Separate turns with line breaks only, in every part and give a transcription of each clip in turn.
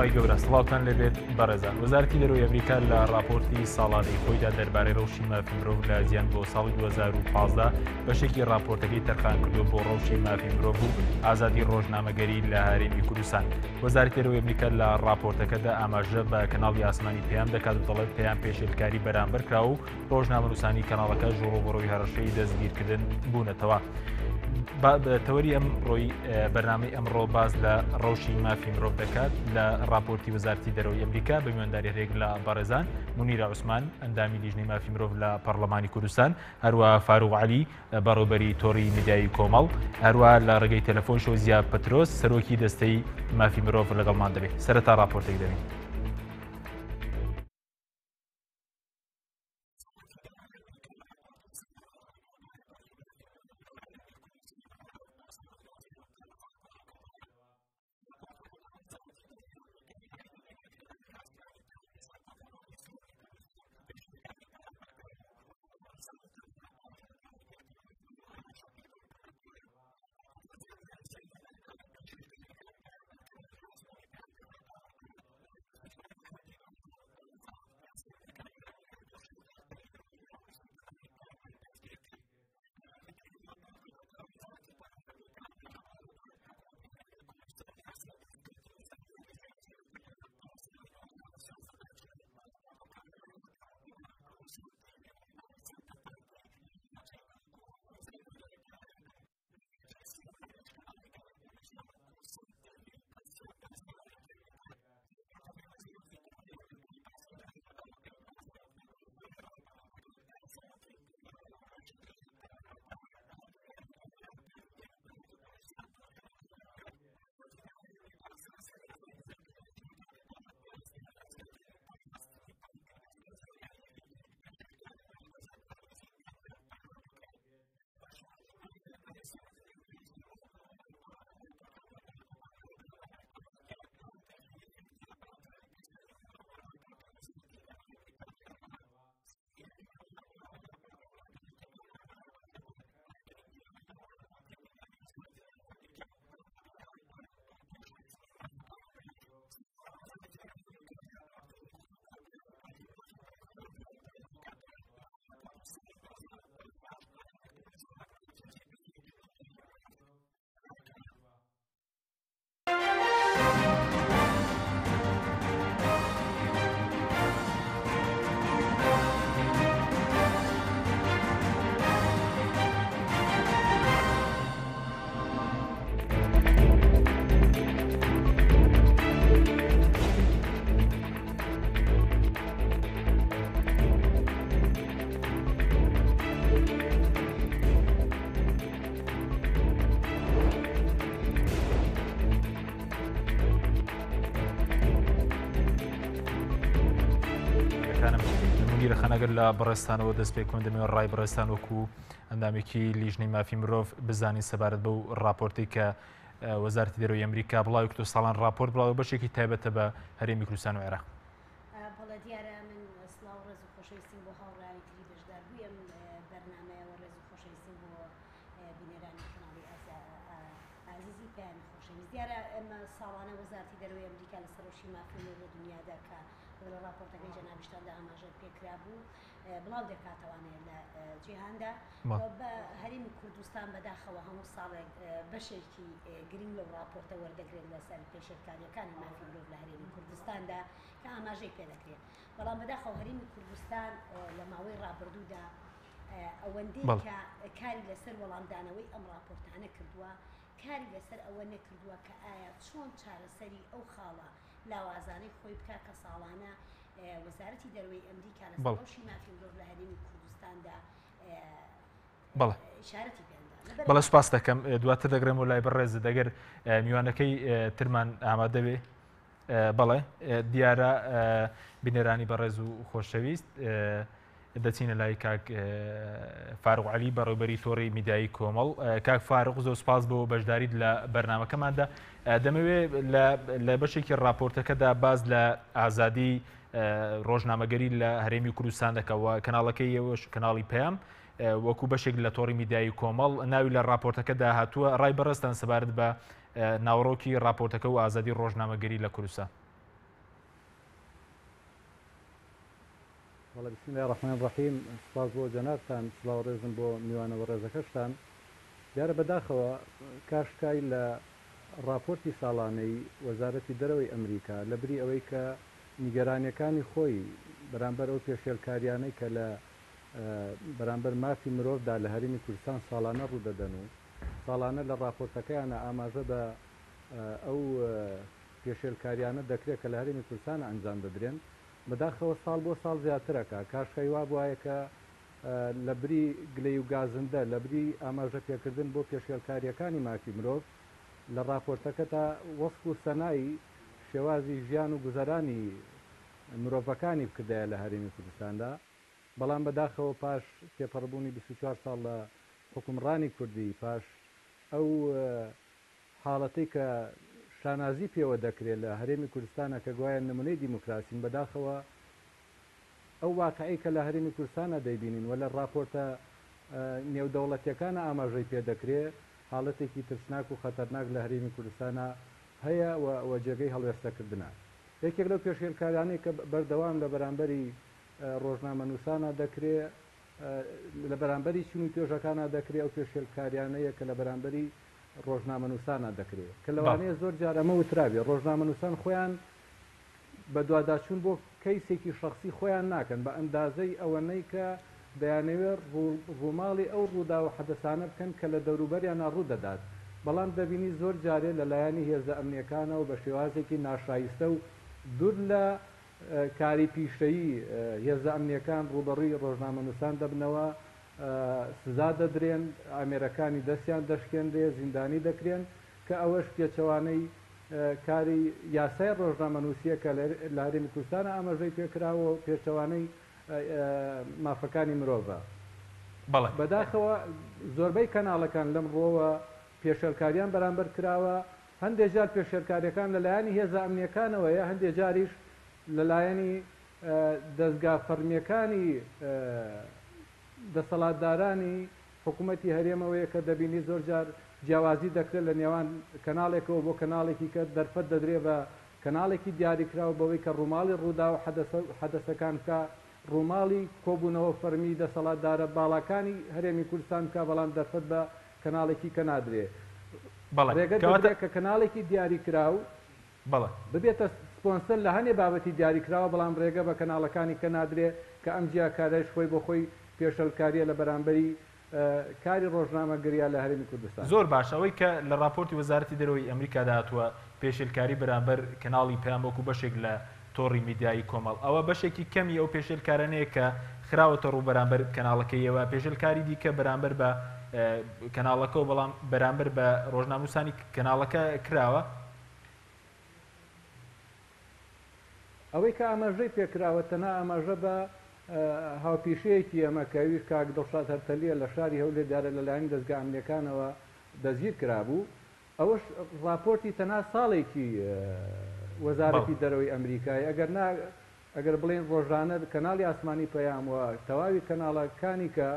ڕای گەورە سڵاوتان لەبێت بەڕێزان. وەزارەتی دەرەوەی ئەمریکا لە راپۆرتی ساڵانەی خۆیدا دەربارەی ڕەوشی مافی مرۆڤ لە زیان بۆ ساڵی 2015 بەشێکی راپۆرتەکەی تەرخان کردو بۆ ڕەوشی مافی مرۆڤ و ئازادی ڕۆژنامەگەری لە هەرێمی کوردستان. وەزارەتی دەرەوەی ئەمریکا لە راپۆرتەکەدا ئاماژە بە کەناڵی ئاسمانی پێیان دەکات و دەڵێت پێیان پێشێلکاری بەرامبەر کراوە و ڕۆژنامەنووسانی کەناڵەکە ژوورۆبڕۆی هەڕەشەی دەستگیرکردن بوونەتەوە. تەوەری ئەم ڕۆی بەرنامەی ئەمڕۆ باز لە ڕەوشی مافی مرۆڤ دەکات لە راپۆرتی وەزارەتی دەرەوەی ئەمریکا بە میوانداری هەرێک لە بەڕێزان مونیرە عوسمان ئەندامی لیژنەی مافی مرۆڤ لە پەرلەمانی کوردستان، هەروە فاروق عەلی بەڕێوەبەری تۆڕی میدیای کۆمەڵ، هەروە لە ڕێگەی تەلەفۆن شۆزیا پەترۆس سەرۆکی دەستەی مافی مرۆڤ لەگەڵمان دەبێت. سەرەتا راپۆرتێک دەبین. خەنەگەر لە بەڕێستانەوە دەست پێ کۆن دەمەوێت ڕای بەڕێستان وەکو ئەندامێکی لیژنەی مافی مرۆڤ بزانین سەبارەت بەو راپۆرتی کە وەزارەتی دەرەوەی ئەمریکا بڵاوی کردو ساڵان راپۆرت بڵاوی بەشێکی تایبەتە بە هەرێمی کوردستان و عێراق.
بەڵێ دیارە من سڵاو ڕێز و خۆشەویستیم بۆ هاوڕانی تری بەشدار بوویم بەرنامەیەوە ڕێز و خۆشەویستیم بۆ بینەرانی کەناڵی ئازیزی پێیان خۆشەویست. دیارە ئێمە ساڵانە وەزارەتی دەرەوەی ئەمریکا لەسەر ڕەوشی مافی مرۆڤ لە دنیادا کە لە راپۆرتەکەی جەنابیشتاندا ئاماژە پێکرا بوو بڵاو دەکاتەوانەیە لە جیهاندا بە هەرێمی کوردستان بەداخەوە هەموو ساڵێک بەشێکی گرنگ لەو راپۆرتە وەردەگرێت لەسەر پێشێلکاریەکانی مافی مرۆڤ لە هەرێمی کوردستاندا کە ئاماژەی پێ دەکرێت. بەڵام بەداخەوە هەرێمی کوردستان لە ماوەی ڕابردوودا ئەوەندەی کە کاری لەسەر وەڵامدانەوەی ئەم راپۆرتانە کردووە، کاری لەسەر ئەوە نەکردووە کە ئایا چۆن چارەسەری ئەو خاڵە لاوازانەی خۆی بکە کە ساڵانە وەزارەتی دەرەوەی ئەمریکا لەسەر ڕەوشی مافی مرۆڤ لە هەرێمی کوردستاندا ئیشارەتی پێدا.
بەڵێ سوپاس دەکەم. دواتر دەگرێمەوە لای بەڕێز دەگەر میوانەکەی ترمان ئامادە بێ. بەڵێ دیارە بینەرانی بەڕێز و خۆشەویست دەچینە لای کاک فاروق عەلی بەڕێوەبەری تۆڕی میدیایی کۆمەڵ. کاک فاروق زۆر سپاس بۆ بەشداریت لە بەرنامەکەماندا. دەمەوێت لە بەشێکی راپۆرتەکەدا باز لە ئازادی ڕۆژنامەگەری لە هەرێمی کوردستان دەکەوە. کەناڵەکەی ئێوەش کەناڵی پەیام وەکو بەشێک لە تۆڕی میدیایی کۆمەڵ ناوی لە راپۆرتەکەدا هاتووە. ڕای بەڕێستان سەبارەت بە ناوڕۆکی راپۆرتەکە و ئازادی ڕۆژنامەگەری لە کوردستان.
والله بسم الله الرحمن الرحیم سپاس بۆ جەنابتان سڵاو ڕێزم بۆ میوانەوە ڕێزەکەشتان دیارە بەداخەوە کاشکای لە راپۆرتی ساڵانەی وەزارەتی دەرەوەی ئەمریکا لە بری ئەوەی کە نیگەرانیەکانی خۆی بەرامبەر ئەو پێشێلکاریانەی کە لە بەرامبەر مافی مرۆڤدا لە هەرێمی کوردستان ساڵانە ڕوودەدەن و ساڵانە لە راپۆرتەکەیانە ئاماژە بە ئەو پێشێلکاریانە دەکرێت کە لە هەرێمی کوردستانە ئەنجام دەدرێن بەداخەوە ساڵ بۆ ساڵ زیاترەکە کاشکای وا بواە کە لە بری گلەی و گازندە لە بری ئاماژە پێکردن بۆ پێشێلکاریەکانی مافی مرۆڤ لە راپۆرتەکەدا وەسک و سەنایی شێوازی ژیان و گوزەرانی مرۆڤەکانی بکردایە لە هەرێمی کوردستاندا بەڵام بەداخەوە پاش تێپەڕبوونی 24 ساڵ لە حکومڕانی کوردی پاش ئەو حاڵەتی کە شانازی پێوە دەکرێت لە هەرێمی کوردستانە کە گوایە نمونەی دیموکراسین بەداخەوە ئەو واقعی کە لە هەرێمی کوردستانە دەیبینین و لە راپۆرتە نێودەوڵەتیەکانە ئاماژەی پێدەکرێت حاڵەتێکی ترسناک و خەتەرناک لە هەرێمی کوردستانە هەیە و جێگەی هەڵوێستەکردنە یەکێک لەو پێشێلکارانەی کە بەردەوام لە بەرامبەری ڕۆژنامەنووسانە دەکرێت لە بەرامبەری چون و توێژەکانە دەکرێت ئەو پێشێلکاریانەیە کە لە بەرامبەری ڕۆژنامەنووسانە دەکرێت کە لەوانەیە زۆر جارەمە وتراوێ ڕۆژنامەنووسان خۆیان بە دوواداچوون بۆ کەیسێکی شخصی خۆیان ناکەن بە ئەندازەی ئەوەنەی کە دەیانەوێت ڕووماڵی ئەو ڕوودا و حەدەسانە بکەن کە لە دەوروبەریان ڕوو دەدات بەڵام دەبینی زۆر جارێ لەلایەنی هێزە ئەمنیەکانەوە بە شێوازێکی ناشایستە و دوور لە کاری پیشەیی هێزە ئەمنیەکان ڕوبەڕووی ڕۆژنامەنووسان دەبنەوە سزا دەدرێن ئامێرەکانی دەستیان دەشکێندێ زیندانی دەکرێن کە ئەوەش پێچەوانەی کاری یاسای ڕۆژنامەنووسیە کە لە هەرێمی کوردستانە ئاماژەی پێکراوە پێچەوانەی مافەکانی مرۆڤە بەداخەوە زۆربەی کەناڵەکان لەم ڕۆوە پێشێلکاریان بەرامبەر کراوە هەندێک جار پێشێلکاریەکان لەلایەنی هێزە ئەمنیەکانەوەیە هەندێک جاریش لەلایەنی دەستگا فەرمیەکانی دەسەڵاتدارانی حکوومەتی هەرێمەوەیە کە دەبینی زۆر جار جیاوازی دەکرێت لە نێوان کەناڵێکەوە بۆ کەناڵێکی کە دەرفەت دەدرێت بە کەناڵێکی دیاریکراوە بەوەی کە ڕووماڵی ڕوودا و حەدەسەکان کە ڕووماڵی کۆبوونەوە فەرمی دەسەڵاتدارە باڵاکانی هەرێمی کوردستان کا بەڵام دەرفەت بە کەناڵێکی کە نادرێت ڕێگە دەدرێت کە کەناڵێکی دیاریکراو ببێتە سپۆنسەر لە هەنێ بابەتی دیاریکراوە بەڵام ڕێگە بە کەناڵەکانی کە نادرێت کە ئەم جیاکارەش خۆی بۆ خۆی پێشەلکاریە لە بەرامبەری کاری ڕۆژنامەگریا لە هەرێمی کوردستان
زۆر باش ئەوەی کە لە راپۆرتی وەزارەتی دەرەوەی ئەمریکا داهاتووە پێشێلکاری بەرامبەر کەناڵی پەیام وەکو بەشێک لە تۆڕی میدیایی کۆمەڵ ئەوە بەشێکی کەمی ئەو پێشێلکارانەیە کە خراوەتە ڕوو بەرامبەر کەناڵەکەیەوە پێشێلکاری دیکە بەرامبەر بە کەناڵەکەەوە بەڵام بەرامبەر بە ڕۆژنامەنووسانی کەناڵەکە کراوە
ئەوەی کە ئاماژەی پێکراوە تەنها ئاماژە بە هاوپیشەیەکی ئەمە کەویش کاک دڵشاد هەرتەلیە لە شاری هەولێر دیارە لەلایەن دەستگا ئەمنیەکانەوە دەستگیر کرابوو ئەوەش راپۆرتی تەنها ساڵێکی وەزارەتی دەرەوەی ئەمریکای ئەگەر بڵێن ڕۆژانە کەناڵی ئاسمانی پەیام وە تەواوی کەناڵەکانی کە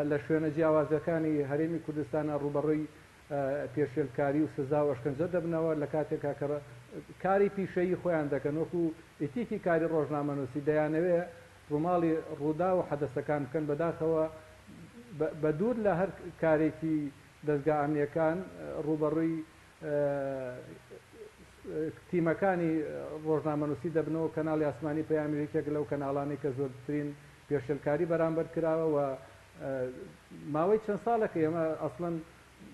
لە شوێنە جیاوازەکانی هەرێمی کوردستانە ڕوبەڕووی پێشێلکاری و سزا و ئەشکەنجە دەبنەوە لە کاتێکا کە کاری پیشەیی خۆیان دەکەن وەکو ئیتیکی کاری ڕۆژنامەنووسی دەیانەوێت ڕووماڵی ڕوودا و حەدەسەکان بکەن بەداخەوە بە دوور لە هەر کارێکی دەستگا ئەمنیەکان ڕوبەڕووی تیمەکانی ڕۆژنامەنووسی دەبنەوە کەناڵی ئاسمانی پەیامی یەکێک لەو کەناڵانی کە زۆرترین پێشێلکاری بەرامبەر کراوە و ماوەی چەند ساڵەکە ئێمە ئەسڵەن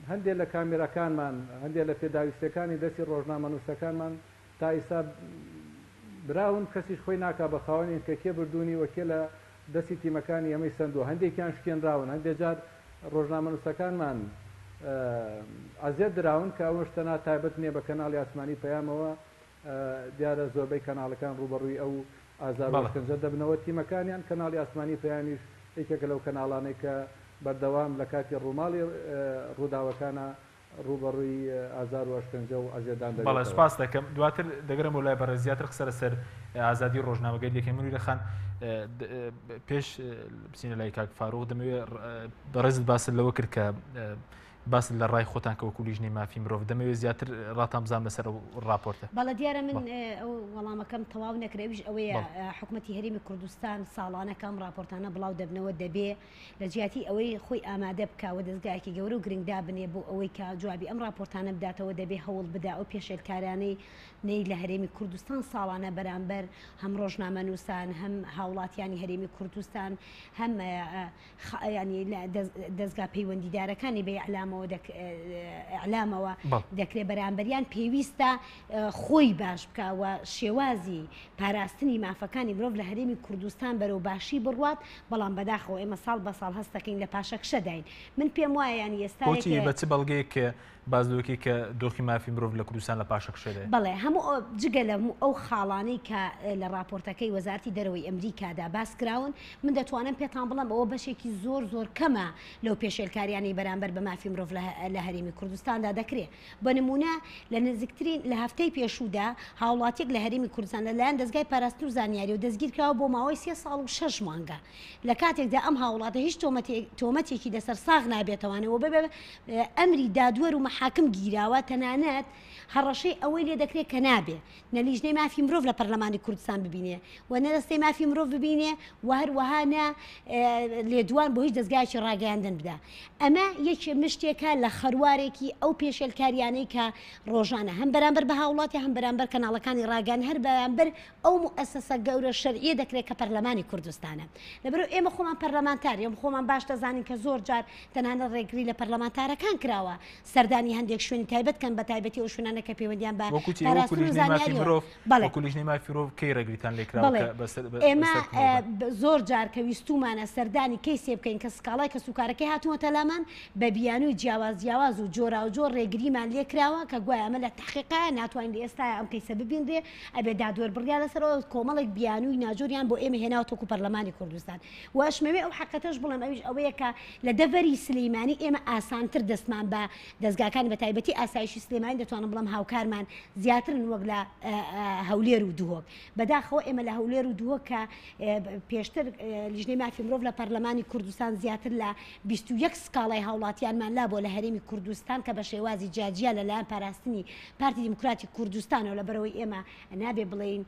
هەندێک لە کامێرەکانمان هەندێک لە پێداویستەکانی دەستی ڕۆژنامەنووسەکانمان تا ئیستا براون کەسیش خۆی ناکا بە خاوەنین کە کێ بردوونی وەکێ لە دەستی تیمەکانی ئەمەی سندووە هەندێکیان شکێنراون هەندێک جار ڕۆژنامەنووسەکانمان ئەزیەت دراون کە ئەوەش تەنها تایبەت نییە بە کەناڵی ئاسمانی پەیامەوە دیارە زۆربەی کەناڵەکان ڕوبەڕووی ئەو ئازار ئەشکەنجە دەبنەوە تیمەکانیان کەناڵی ئاسمانی پەیامیش یەکێکە لەو کەناڵانەی کە بەردەوام لە کاتی ڕووماڵی ڕووداوەکانە ڕوبەڕووی ئازار و ئەشکەنجە و ئەزیێدان دەبێت.
بەڵێ سپاس دەکەم دواتر دەگەرم بۆ لای بەڕێز زیاتر قسە لەسەر ئازادی ڕۆژنامەگەی دەکەم منوی لەخان پێش بچینە لای کاک فاروق دەمەوێت بەڕێزت باسن لەوە کرد کە باس لە ڕای خۆتان کە وەکو لیژنەی مافی مرۆڤ دەمەوێت زیاتر ڕاتان بزان لەسەر ڕاپۆرتە.
بەڵە دیارە من وەڵامەکەم تەواو نەکرێویش ئەوەیە حکوومەتی هەرێمی کوردستان ساڵانەکەم ڕاپۆرتانە بڵاو دەبنەوە دەبێ لە جیاتی ئەوەی خۆی ئامادە بکەوە دەستگایەکی گەورە و گرنگدا بنێ بۆ ئەوەی کە جوابی ئەم ڕاپۆرتانە بداتەوە دەبێ هەوڵ بدا ئەو پێشێلکارانەی نەی لە هەرێمی کوردستان ساڵانە بەرامبەر هەم ڕۆژنامەنووسان هەم هاوڵاتیانی هەرێمی کوردستان هەم ینی دەستگا پەیوەندیدارەکانی بە ئەعلامەوە دەکرێت بەرامبەریان پێویستە خۆی باش بکەوە شێوازی پاراستنی مافەکانی مرۆڤ لە هەرێمی کوردستان بەرەو باشی بڕوات بەڵام بەداخەوە ئێمە ساڵ بە ساڵ هەستەکەین لە پاشەکشەداین من پێم وایە ینی ئێستا
بە چ بەڵگەیەک کە بازدۆکی کە دۆخی مافی مرۆڤ لە کوردستان لە پاشەکشەدای
بەڵێ هەموو جگە لە ئەو خاڵانەی کە لە راپۆرتەکەی وەزارەتی دەرەوەی ئەمریکادا باس کراون من دەتوانم پێتان بڵم ئەوە بەشێکی زۆر زۆر کەمە لەو پێشێلکاریانی بەرامبەر بە مافی مرۆڤ لە هەرێمی کوردستاندا دەکرێت بە نمونە لە نزیکترین لە هەفتەی پێشوودا هاوڵاتێک لە هەرێمی کوردستان لەلایەن دەستگای پاراستن و زانیاری و دەستگیرکراوە بۆ ماوەی 3 ساڵ و 6 مانگە لە کاتێکدا ئەم هاوڵاتە هیچ تۆمەتێکی دەسەر ساغ نابێتەوەنەوە ببێ ئەمری دادوەر و مەحاکم گیراوە تەنانەت هەڕەشەی ئەوەی لێ دەکرێت کە نابێ نە لیژنەی مافی مرۆڤ لە پەرلەمانی کوردستان ببینێ و نە دەستەی مافی مرۆڤ ببینێ و هەروەها نە لێدوان بۆ هیچ دەستگایکی ڕاگەیاندن بدا ئەمە یەکی مشتێکە لە خەروارێکی ئەو پێشێلکاریانەی کە ڕۆژانە هەم بەرامبەر بە هاوڵاتی هەم بەرامبەر کەناڵەکانی ڕاگەان هەر بەرامبەر ئەو مؤسسە گەورە شەرعیە دەکرێت کە پەرلەمانی کوردستانە لەبەرەوە ئێمە خۆمان پەرلەمانتار ئێمە خۆمان باش دەزانین کە زۆر جار تەنانەت ڕێگری لە پەرلەمانتارەکان کراوە سەردانی هەندێک شوێنی تایبەت کەن بە تایبەتی ئەو شوێنانە کە پەیوەندیان بە
لیژنەی مافی مرۆڤ کەی ڕێگریتان لێکراوە
ئێمە زۆر جار کە ویستومانە سەردانی کەیسێ بکەین کە سکاڵای کە سوکارەکەی هاتووەتە لامان بە بیانووی جیاواز و جۆرا و جۆر ڕێگریمان لێکراوە کە گوایە ئەمە لە تحقیقا ناتوانین ئێستا ئەم کەیسە ببینرێ ئەبێ دادوەر بڕیا لەسەرەوە کۆمەڵێک بیانووی ناجۆریان بۆ ئێمە هێناوەتەکو پەرلەمانی کوردستان واشمەوێ ئەو حقەتەش بڵم ئەویش ئەوەیە کە لە دەڤەری سلەیمانی ئێمە ئاسانتر دەستمان بە دەستگاکانی بە تایبەتی ئاسایشی سلێمانی دەتوانم بڵم هاوکارمان زیاترن وەک لە هەولێر و دووهۆک بەداخەوە ئێمە لە هەولێر و دووهۆک کە پێشتر لیژنەی مافی مرۆڤ لە پەرلەمانی کوردستان زیاتر لە 21 سکاڵای هاوڵاتیانمان لا بۆ لە هەرێمی کوردستان کە بە شێوازی جاجیا لەلایەن پاراستنی پارتی دیموکراتی کوردستانەوە لە بەرەوەی ئێمە نابێ بڵێین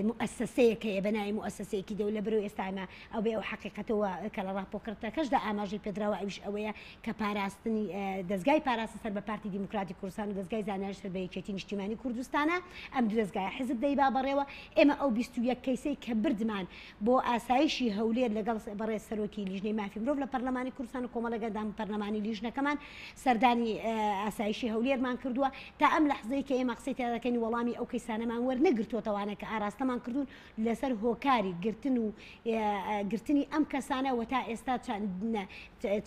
مؤسسەیەکە بەناوی مؤسسەیەکی دەو لە بەرەوەی ئێستامە ئەو بێ ئەو حقیقەتەوە کە لە ڕاپۆکردەکەشدا ئاماژەی پێدراوە ئەویش ئەوەیە کە پاراستنی دەستگای پاراستن سەر بە پارتی دیموکراتی کوردستان و دەستگای زانیاری سەر بە یەکێتی نیشتیمانی کوردستانە ئەم دوو دەستگای حزب دەیبا بەڕێوە ئێمە ئەو 21 کەیسەی کە بردمان بۆ ئاسایشی هەولێر لەگەڵ بەڕێز سەرۆکی لیژنەی مافی مرۆڤ لە پەرلەمانی کوردستان و کۆمەڵە گەندام پەرلەمانی لیژنەکەمان سەردانی ئاسایشی هەولێرمان کردووە تا ئەم لەحزەی کە ئێمە قسەی تێدەکەین وەڵامی ئەو کەیسانەمان وەرنەگرتووەتەوانە کە ئاراستەمان کردوون لەسەر هۆکاری گرتن و گرتنی ئەم کەسانە و تا ئێستا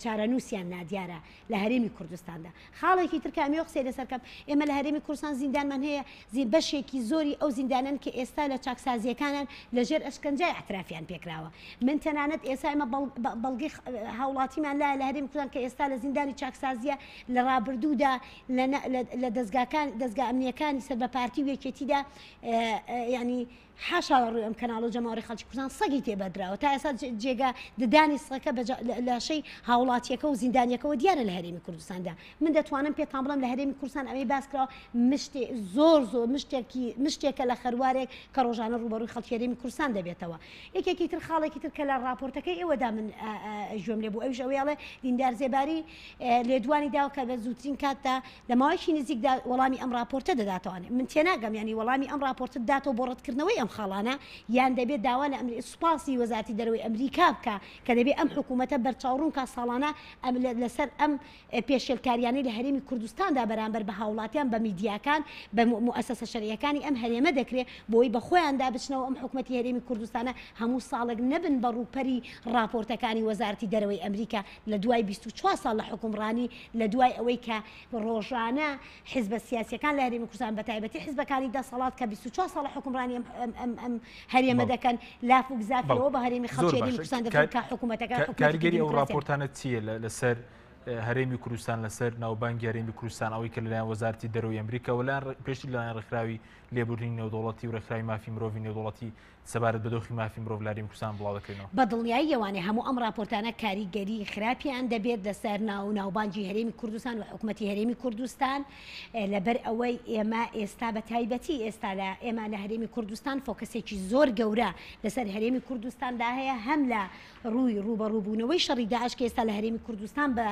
چارەنووسیان نادیارە لە هەرێمی کوردستاندا خاڵێکی ترکامی قسەی لەسەرکەم ئێمە لە هەرێمی کوردستان زیندانمان هەیە بەشێکی زۆری ئەو زیندانن کە ئێستا لە چاکسازیەکانان لەژێر ئەشکەنجای ئەترافیان پێکراوە من تەنانەت ئێستا ئێمە بەڵگەی هاوڵاتیمان لا لە هەرێمی کوردستان کە ئێستا لە زیندانی چاکسازیە لە ڕابردوودا لە دەستگا ئەمنیەکانی سەر بە پارتی و یەکێتیدا ینی حاشا ڕووی ئەم کەناڵ و جەماوەری خەڵکی کوردستان سەگی تێبەدراوە تا ئێستا جێگا ددانی سەگەکە لەشەی هاوڵاتیەکە و زیندانیەکەەوە دیارە لە هەرێمی کوردستاندا من دەتوانم پێتان بڵم لە هەرێمی کوردستان ئەمەی باسکراوە زۆر مشتێکە لە خەروارێک کە ڕۆژانە ڕوبەڕووی خەڵکی هەرێمی کوردستان دەبێتەوە یەکێکی تر خاڵێکی تر کە لە راپۆرتەکەی ئێوەدا من ژۆم لێ بوو ئەویش ئەوەیڵێ دیندار زێباری لێدوانی داوە کە بە زووترین کاتدا لە ماوەیەکی نزیکدا وەڵامی ئەم راپۆرتە دەداتەوانێت من تێناگەم ینی وەڵامی ئەم راپۆرتە داتەوە بۆ ڕەتکردنەوەی خاڵانە یان دەبێت داوا لە سوپاسی وەزارەتی دەرەوەی ئەمریکا بکە کە دەبێت ئەم حکوومەتە بەرچاوڕوون کا ساڵانە لەسەر ئەم پێشێلکاریانەی لە هەرێمی کوردستاندا بەرامبەر بە هاوڵاتیان بە میدیاکان بە مؤسسە شەریعەکانی ئەم هەرێمە دەکرێت بۆی بە خۆیاندا بچنەوە ئەم حکوومەتی هەرێمی کوردستانە هەموو ساڵێک نەبن بە ڕووپەری راپۆرتەکانی وەزارەتی دەرەوەی ئەمریکا لە دوای 24 ساڵ لە حکومڕانی لە دوای ئەوەی کە ڕۆژانە حیزبە سیاسیەکان لە هەرێمی کوردستان بە تایبەتی حیزبەکانی دەسەڵات کە 24 ساڵ لە حکومڕانی ئەم هەرێمە دەکەن لاف و گزافەوە بە هەرێمی خەڵکی هەرێمی کوردستان دەکەن کە حکوومەتەکە
کاریگەری ئەو راپۆرتانە چییە لەسەر هەرێمی کوردستان لەسەر ناوبانگی هەرێمی کوردستان ئەوەی کە لەلایەن وەزارەتی دەرەوەی ئەمریکا وەلایەن پێشتر لەلایەن ڕێکخراوی لێبوردنی نێودوڵەتی و ڕێکخراوی مافی مرۆڤی نێودوڵەتی سەبارەت بە دۆخی مافی مرۆڤ لە هەرێمی کوردستان بڵاو دەکرێنەوە.
بە دڵنیایی ئەوانەیە هەموو ئەم راپۆرتانە کاریگەری خراپیان دەبێت لەسەر ناوبانگی هەرێمی کوردستان و حکوومەتی هەرێمی کوردستان لەبەر ئەوەی ئێمە ئێستا بە تایبەتی ئێستا لە ئێمە لە هەرێمی کوردستان فۆکەسێکی زۆر گەورە لەسەر هەرێمی کوردستاندا هەیە هەم لە ڕووی ڕوبەڕووبوونەوەی شەڕی داعش کە ئێستا لە هەرێمی کوردستان بە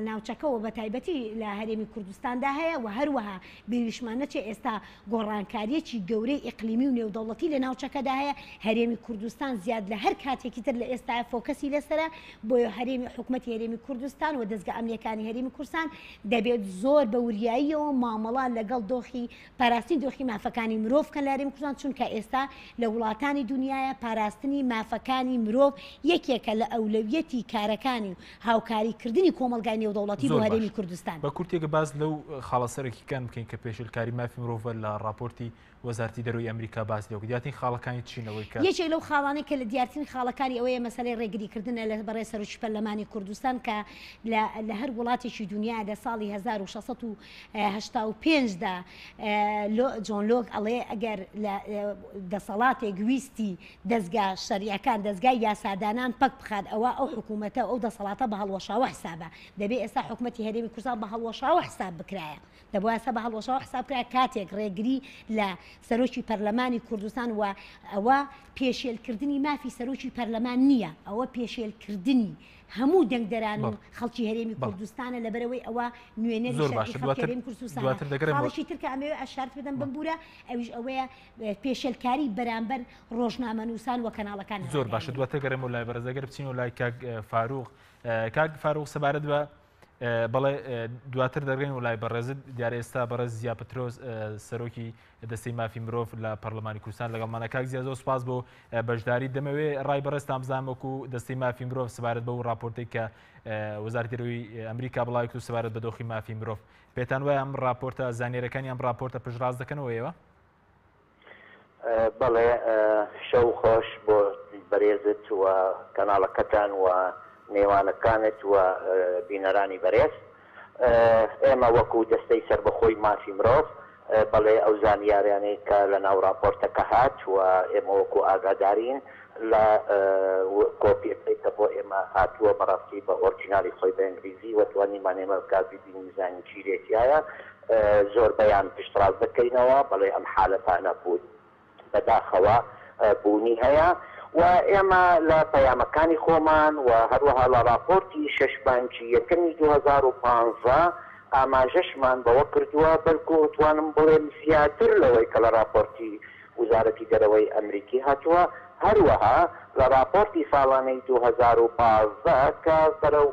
ناوچەکەەوە بە تایبەتی لە هەرێمی کوردستاندا هەیە و هەروەها بێویشمانەچێ ئێستا گۆڕانکاریەکی گەورەی ئیقلیمی و نێودەوڵەتی لە ناوچەکەدا هەیە هەرێمی کوردستان زیاد لە هەر کاتێکی تر لە ئێستا فۆکەسی لەسرە بۆ هەرێمی حکوومەتی هەرێمی کوردستان و دەستگا ئەمنیەکانی هەرێمی کوردستان دەبێت زۆر بە وریاییەوە مامەڵە لەگەڵ دۆخی پاراستنی دۆخی مافەکانی مرۆڤ کە لە هەرێمی کوردستان چونکە ئێستا لە وڵاتانی دنیاە پاراستنی مافەکانی مرۆڤ یەکێکە لە ئەولەویەتی کارەکانی و هاوکاریکردنی کۆمەلگای نێودەوڵەتی بۆ هەرێمی کوردستان.
بە کورتێکە باز لەو خاڵەسەرێکیکان بکەین کە پێشلکاری مافی مرۆڤ لە راپۆرتی وەزارەتی دەرەوەی ئەمریکا باس لێ دیاتین خاڵەکانی چینەوەی کە
یەکێک لەو خاڵانەی کە لە دیارترین خاڵەکانی ئەوەیە مەسەلەی ڕێگریکردنە لە بەڕێ سەرۆکی پەرلەمانی کوردستان کە لە هەر وڵاتێکی دنیا لە ساڵی 1685دا جۆن لۆک ئەڵێ ئەگەر دەسەڵاتێک ویستی دەستگا شەریعەکان دەستگای یاسادانان پەک بخات ئەوە ئەو حکوومەتە ئەو دەسەڵاتە بە هەڵوەشاوە حسابە دەبێت ئێستا حکوومەتی هەرێمی کوردستان بە هەڵوەشاوە حساب بکرایە دەبوو ئێستا بە هەڵوەشاوە حساب کرا کاتێک ڕێگری لە سەرۆکی پەرلەمانی کوردستان و ئەوە پێشێلکردنی مافی سەرۆکی پەرلەمان نییە ئەوە پێشێلکردنی هەموو دەنگدەران و خەڵکی هەرێمی کوردستانە لەبەرەوەی ئەوە نوێنەری هەرێمی کوردستانشی ترکە ئەمەوێ ئەشارت بدەم بمبورە ئەویش ئەوەیە پێشێلکاری بەرامبەر ڕۆژنامەنووسان و کەناڵەکان.
زۆر باشە دواتە گەرم و لای بەرزەگەر بچین و لای کاک فاروق سەبارەت بە بەڵێ دواتر دەرگەین و لای بەڕێزت دیارە ئێستا بەڕێز زیا پترۆس سەرۆکی دەستەی مافی مرۆڤ لە پەرلەمانی کوردستان لەگەڵمانە کاک زیا زۆر سوپاس بۆ بەشداری دەمەوێ ڕای بەڕێزتان بزانم وەکو دەستەی مافی مرۆڤ سەبارەت بە و راپۆرتێک کە وەزارەتی دەرەوەی ئەمریکا بڵاوی کرد سەبارەت بە دۆخی مافی مرۆڤ پێتان وایە ئەم راپۆرتە زانیێرەکانی ئەم راپۆرتە پشتڕاست دەکەنەوە ئێوە؟
بەڵێ شەو خۆش بۆ بەڕێزت و کەناڵەکەتان و نێوانەکانت و بینەرانی بەڕێز ئێمە وەکو دەستەی سەربەخۆی مافی مرۆڤ بەڵێ ئەو زانیاریانەی کە لە ناو راپۆرتەکە هات و ئێمە وەکو ئاگادارین لە کۆپیەکە بۆ ئێمە هاتووە بەڕاستی بە ئۆرجینالی خۆی بە ئینگلیزی و توانیمان ئێمە کاسی بینیزانی چی لێتیایە زۆر بەیان پشتڕاست دەکەینەوە بەڵێ ئەم حالەتانە بوون بەداخەوە بوونی هەیە و ئێمە لە پەیامەکانی خۆمان و هەروەها لە راپۆرتی 6 بانکی یەکەمی 2015 ئاماژەشمان بەوە کردووە بەڵکو توانم بڵێم زیاتر لەوەی کە لە راپۆرتی وزارەتی دەرەوەی ئەمریکی هاتووە هەروەها لە راپۆرتی ساڵانەی 2015 کە بەرەو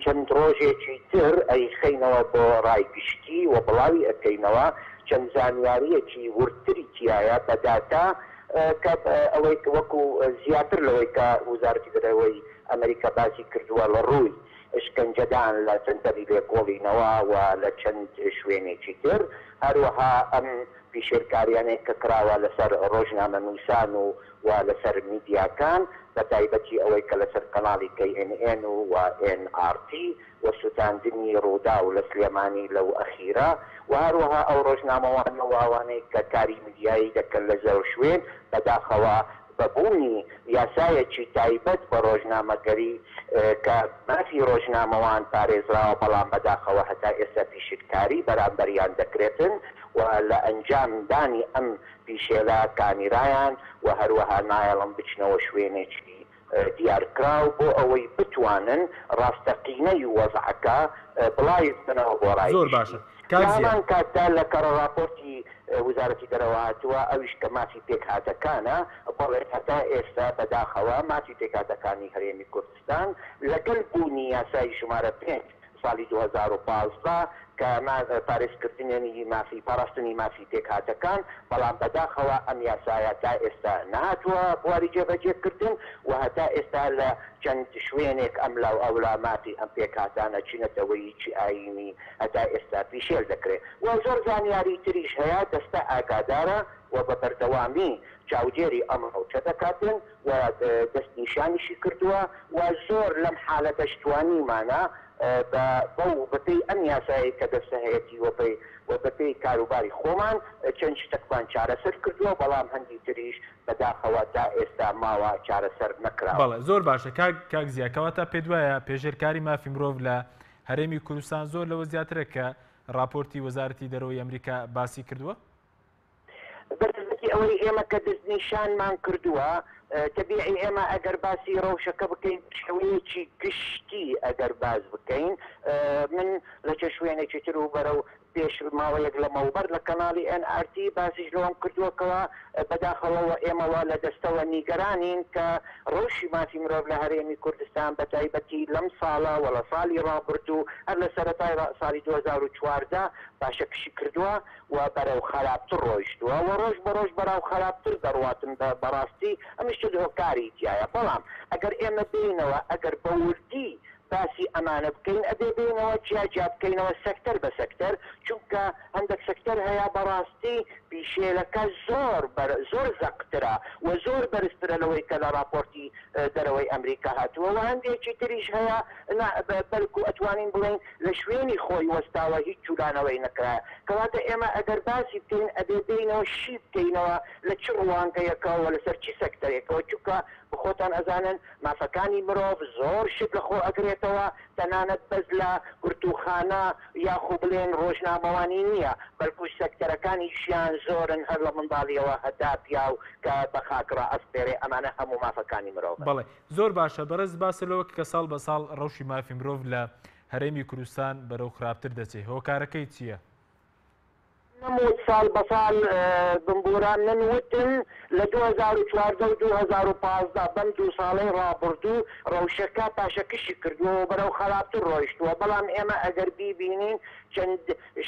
چەند ڕۆژێکی تر ئەیخەینەوە بۆ ڕایگشتی و بڵاوی ئەەکەینەوە چەند زانیاریەکی ورتری تایە بەداتا کە ئەوەی وەکو زیاتر لەوەی کە وزارەتی دەرەوەی ئەمریکا باسی کردووە لە ڕووی شکنجەدان لە چەندەری لێکۆڵینەوە و لە چەند شوێنێکی تر هەروەها ئەم پیشێرکاریانێک کە کراوە لەسەر ڕۆژنامەنووسان و لەسەر میدیاکان بە تایبەتی ئەوەی کە لەسەر کەناڵی KNN و NRT و سوتاندنی ڕوودا و لە سلێمانی لەو ئەخیرە و هەروەها ئەو ڕۆژنامەوانەوەوانەی کە کاری میدیایی دەکەن لە زەو شوێن بەداخەوە بەبوونی یاسایەکی تایبەت بە ڕۆژنامەگەری کە مافی ڕۆژنامەوان پارێزراوە بەڵام بەداخەوە هەتا ئێستا پیشکاری بەرامبەریان دەکرێتن و لە ئەنجامدانی ئەم پیشێلا کانیرایان و هەروەها نایەڵم بچنەوە شوێنێکی دیارکراو بۆ ئەوەی بتوانن ڕاستەقینەی وەزعەکە بڵاوی بنەوە بۆ ڕای
زۆر باشە
کامان کاتدا لە کەڕە راپۆرتی وزارەتی دەرەوە هاتووە ئەویش کە مافی پێکهاتەکانە بەڵێ هەتا ئێستا بەداخەوە مافی پێکهاتەکانی هەرێمی کوردستان لەگەڵ بوونی یاسای ژمارە 5 ساڵی 2015 کە پارێزکردنی مافی پاراستنی مافی تێکهاتەکان بەڵام بەداخەوە ئەم یاسایە تا ئێستا نهاتووە بواری جێبەجێکردن و هەتا ئێستا لە چەند شوێنێک ئەم لاو ئەولاماتی ئەم پێکهاتانە چینەتەوەی چی ئاینی هەتا ئێستا پیشێل دەکرێت و زۆر زانیاری تریش هەیە دەستە ئاگادارە و بە بەردەوامی چاودێری ئەم ڕەوچە دەکاتن و دەستنیشانیشی کردووە و زۆر لەم حالەتە شتوانیمانە بەپێی ئەم یاسایی کە دەستە هەیەی و بەپێی کاروباری خۆمان چەند شتێکمان چارەسەر کردووە بەڵام هەندی تریش بەداخەوە تا ئێستا ماوە چارەسەر نەکراوە.
بەڵێ زۆر باشە کاک زیاکەواتە پێ وایە پێشێرکاری مافی مرۆڤ لە هەرێمی کوردستان زۆر لەوە زیاترە کە راپۆرتی وەزارەتی دەرەوەی ئەمریکا باسی کردووە؟
بەرزەکی ئەوەی ئێمە کە دەستنیشانمان کردووە تەبیعی ئێمە ئەگەر باسی ڕەوشەکە بکەین شێوەیەکی گشتی ئەگەر باز بکەین من لە چه شوێنێکی تر و بەرەو پێش ماوەیەک لە مەوبەر لە کەناڵی NRT باسیش لەوەم کردووەکەوە بەداخەوەەوە ئێمەوە لە دەستەوە نیگەرانین کە ڕۆژی مافی مرۆڤ لە هەرێمی کوردستان بە تایبەتی لەم ساڵە و لە ساڵی ڕابردوو هەر لە سەرەتای ساڵی 2014 باشەکشی کردووە و بەرەو خراپتر ڕۆیشتووە و ڕۆژ بە ڕۆژ بەراو خراپتر دەڕواتن بەڕاستی ئەمیش هۆکاری تایە بەڵام ئەگەر ئێمە بینەوە ئەگەر بە وردی باسی ئەمانە بکەین ئەبێ بینەوە جیاجیا بکەینەوە سەکتەر بە سەکتەر چونکە هەندێک سەکتەر هەیە بەڕاستی پیشێلەکە زۆر زەقترە و زۆر بەرزترە لەوەی کە لە راپۆرتی دەرەوەی ئەمریکا هاتووە و هەندێکی تریش هەیە بەلکو ئەتوانین بڵێن لە شوێنی خۆی وەستاوە هیچ جوولانەوەی نەکرایە کەواتە ئێمە ئەگەر باسی بکەین ئەبێ بینەوە شی بکەینەوە لە چ ڕوانگەیەکەوە لەسەر چی سەکتەرێکەوە چونکە بخۆتان ئەزانن مافەکانی مرۆڤ زۆر شت لە خۆ ئەگرێتەوە تەنانەت بەس لە گورتوخانە یاخۆ بڵێن ڕۆژنامەوانی نییە بەلکوش سەکتەرەکانی ژیان زۆرن هەر لە منداڵیەوە هەتا پیا و کە بە خاکڕا ئەسپێرێ ئەمانە هەموو مافەکانی مرۆڤ.
بەڵێ زۆر باشە بەرز باسەوە کە ساڵ بە ساڵ ڕەوشی مافی مرۆڤ لە هەرێمی کوردستان بەرەو خراپتر دەچێت هۆکارەکەی چییە؟
نموت ساڵ بە ساڵ بمبوران ننوتن لە 2014 و 2015 بەم دوو ساڵەی ڕابردوو ڕەوشەکە پاشەکشی کردووە بەرەو خراپتر ڕۆیشتووە بەڵام ئێمە ئەگەر بیبینین چەند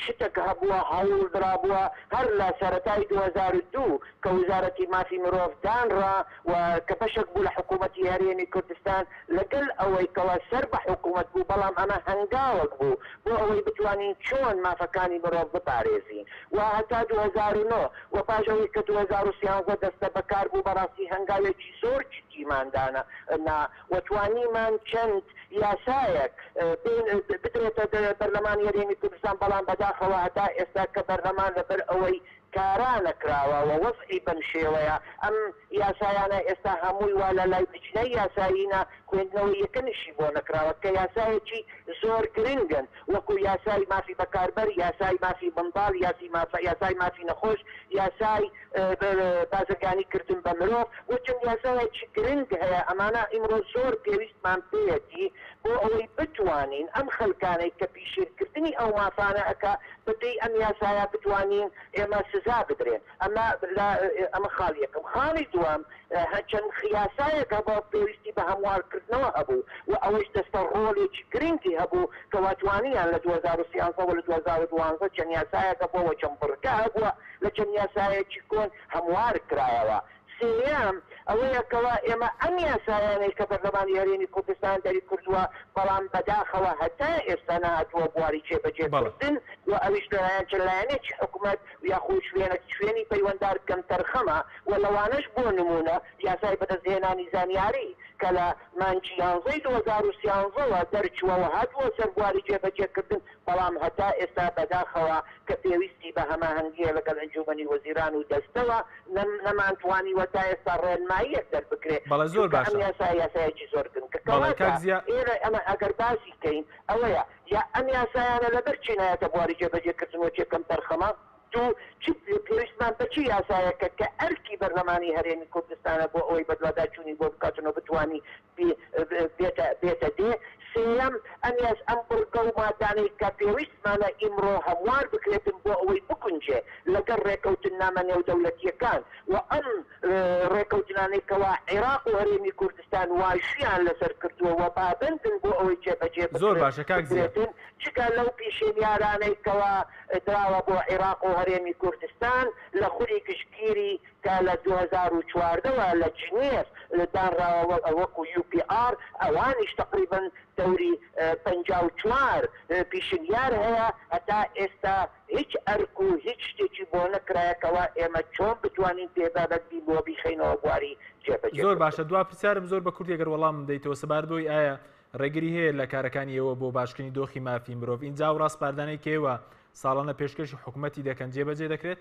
شتێک هەبووە هەوڵ درابووە هەر لە سەرەتای 2002 کە وزارەتی مافی مرۆڤ دانڕا و کە بەشێک بوو لە حکوومەتی هەرێمی کوردستان لەگەڵ ئەوەی کەوە سەر بە حکوومەت بوو بەڵام ئەمە هەنگاوەک بوو بۆ ئەوەی بتوانین چۆن مافەکانی مرۆڤ بپارێزین و هەتا 2009 و پاشەوەی کە 2013 دەستە بەکار بوو بەڕاستی هەنگاوێکی زۆر جدیماندانە وەتوانیمان چەند یاسایەک بدرێتە بەرلەمانی هەرێمی کوردستان بەڵام بەداخەوە هەتا ئێستا کە بەرلەمان لەبەر ئەوەی کارانە کراوە و وەزعی بەم شێوەیە ئەم یاسایانە ئێستا هەمووی وا لە لای بچنەی یاسایینە خوێندنەوەی یەکەنشی بۆ نەکراوە کە یاسایەکی زۆر گرنگن وەکو یاسای مافی بەکاربەر یاسای مافی منداڵ یاسای مافی نەخۆش یاسای بازرگانی کردن بە مرۆڤ و چەند یاسایەکی گرنگ هەیە ئەمانە ئیمڕۆ زۆر پێویستمان پێیەتی بۆ ئەوەی بتوانین ئەم خەلکانەی کە پیشێرکردنی ئەو مافانە ئەکا بەپێی ئەم یاسایە بتوانین ئێمە سزا بدرێن ئەمە خاڵی یەکەم خاڵی دووەم چەند یاسایەکە بۆ پێویستی بە هەموارکردنەوە هەبوو و ئەوەش دەستە ڕۆڵێکی گرنگی هەبوو کە واتوانیان لە 2013 و لە 2012 چەند یاسایەکە بۆەوە چەند بڕکە هەبووە لە چەند یاسایەکی کۆن هەموار کرایەوە. سێیەم ئەوەیەکەوە ئێمە ئەم یاسایانەی کە بەرلەمانی هەرێمی کوردستان دەری کردووە بەڵام بەداخەوە هەتا ئێستا نهاتووە بواری جێبەجێکردن و ئەویش لەلایەن چەند لایەنێکی حکوومەت یاخۆ شوێنی پەیوەنددار کەم تەرخەمە و لەوانەش بۆ نمونە یاسای بەدەستهێنانی زانیاری کە لە مانگی 11 2013ەوە دەرچووەوە هاتووە سەر بواری جێبەجێکردن بەڵام هەتا ئێستا بەداخەوە کە پێویستی بە هەماهەنگیە لەگەڵ ئەنجومەنی وەزیران و دەستەوە نەمانتوانی تا ئێستا ڕێنماییەک دەربکرێت
بەڵێ زۆر باشە
یاسایەکی زۆر ئێرە ئەمە ئەگەر باسی بکەین ئەوەیە یا ئەم یاسایانە لەبەر چینایەتە بواری جێبەجێکردنەوە چێکەم تەرخەمە پێویستمان بەچی یاسایەکە کە ئەرکی بەرلەمانی هەرێمی کوردستانە بۆ ئەوەی بەدواداچوونی بۆ بکاتنەوە بتوانی بێتە دێ سێەم ئەم ڕگە و مادانەی کە پێویستمانە ئیمڕۆ هەموار بکرێتن بۆ ئەوەی بکونجێ لەگەڵ ڕێکەوتن نامە نێودەوڵەتیەکان و ئەم ڕێکەوتنانەیەکەوە عێراق و هەرێمی کوردستان واشیان لەسەر کردووە و پابندن بۆ ئەوەی جێبەجێ
زۆر باشە کاک زیاد
چکە لەو پیشێنیارانەیەکەوە دراوە بۆ عێراق و هەرێمی کوردستان لە خوری گشتگیری کە لە 2014ەوە لە جنێف دانراوە وەکو UPR ئەوانیش تقریبا دەوری 54 پیشنیار هەیە هەتا ئێستا هیچ ئەرک و هیچ شتێکی بۆ نەکرایەکەوە ئێمە چۆن بتوانین پێبابەتی بۆ بیخینەوە بواری جێبەجێ.
زۆر باشە دوا پرسیارم زۆر بە کوردی گەر وەڵام دەیتەوە سەباردۆی ئایا ڕێگری هەیە لە کارەکانی ئێوە بۆ باشکردنی دۆخی مافی مرۆڤ ئینجا و ڕاستپاردانەی کێوە ساڵانە پێشکەشی حکوومەتی دەکەن جێبەجێ دەکرێت؟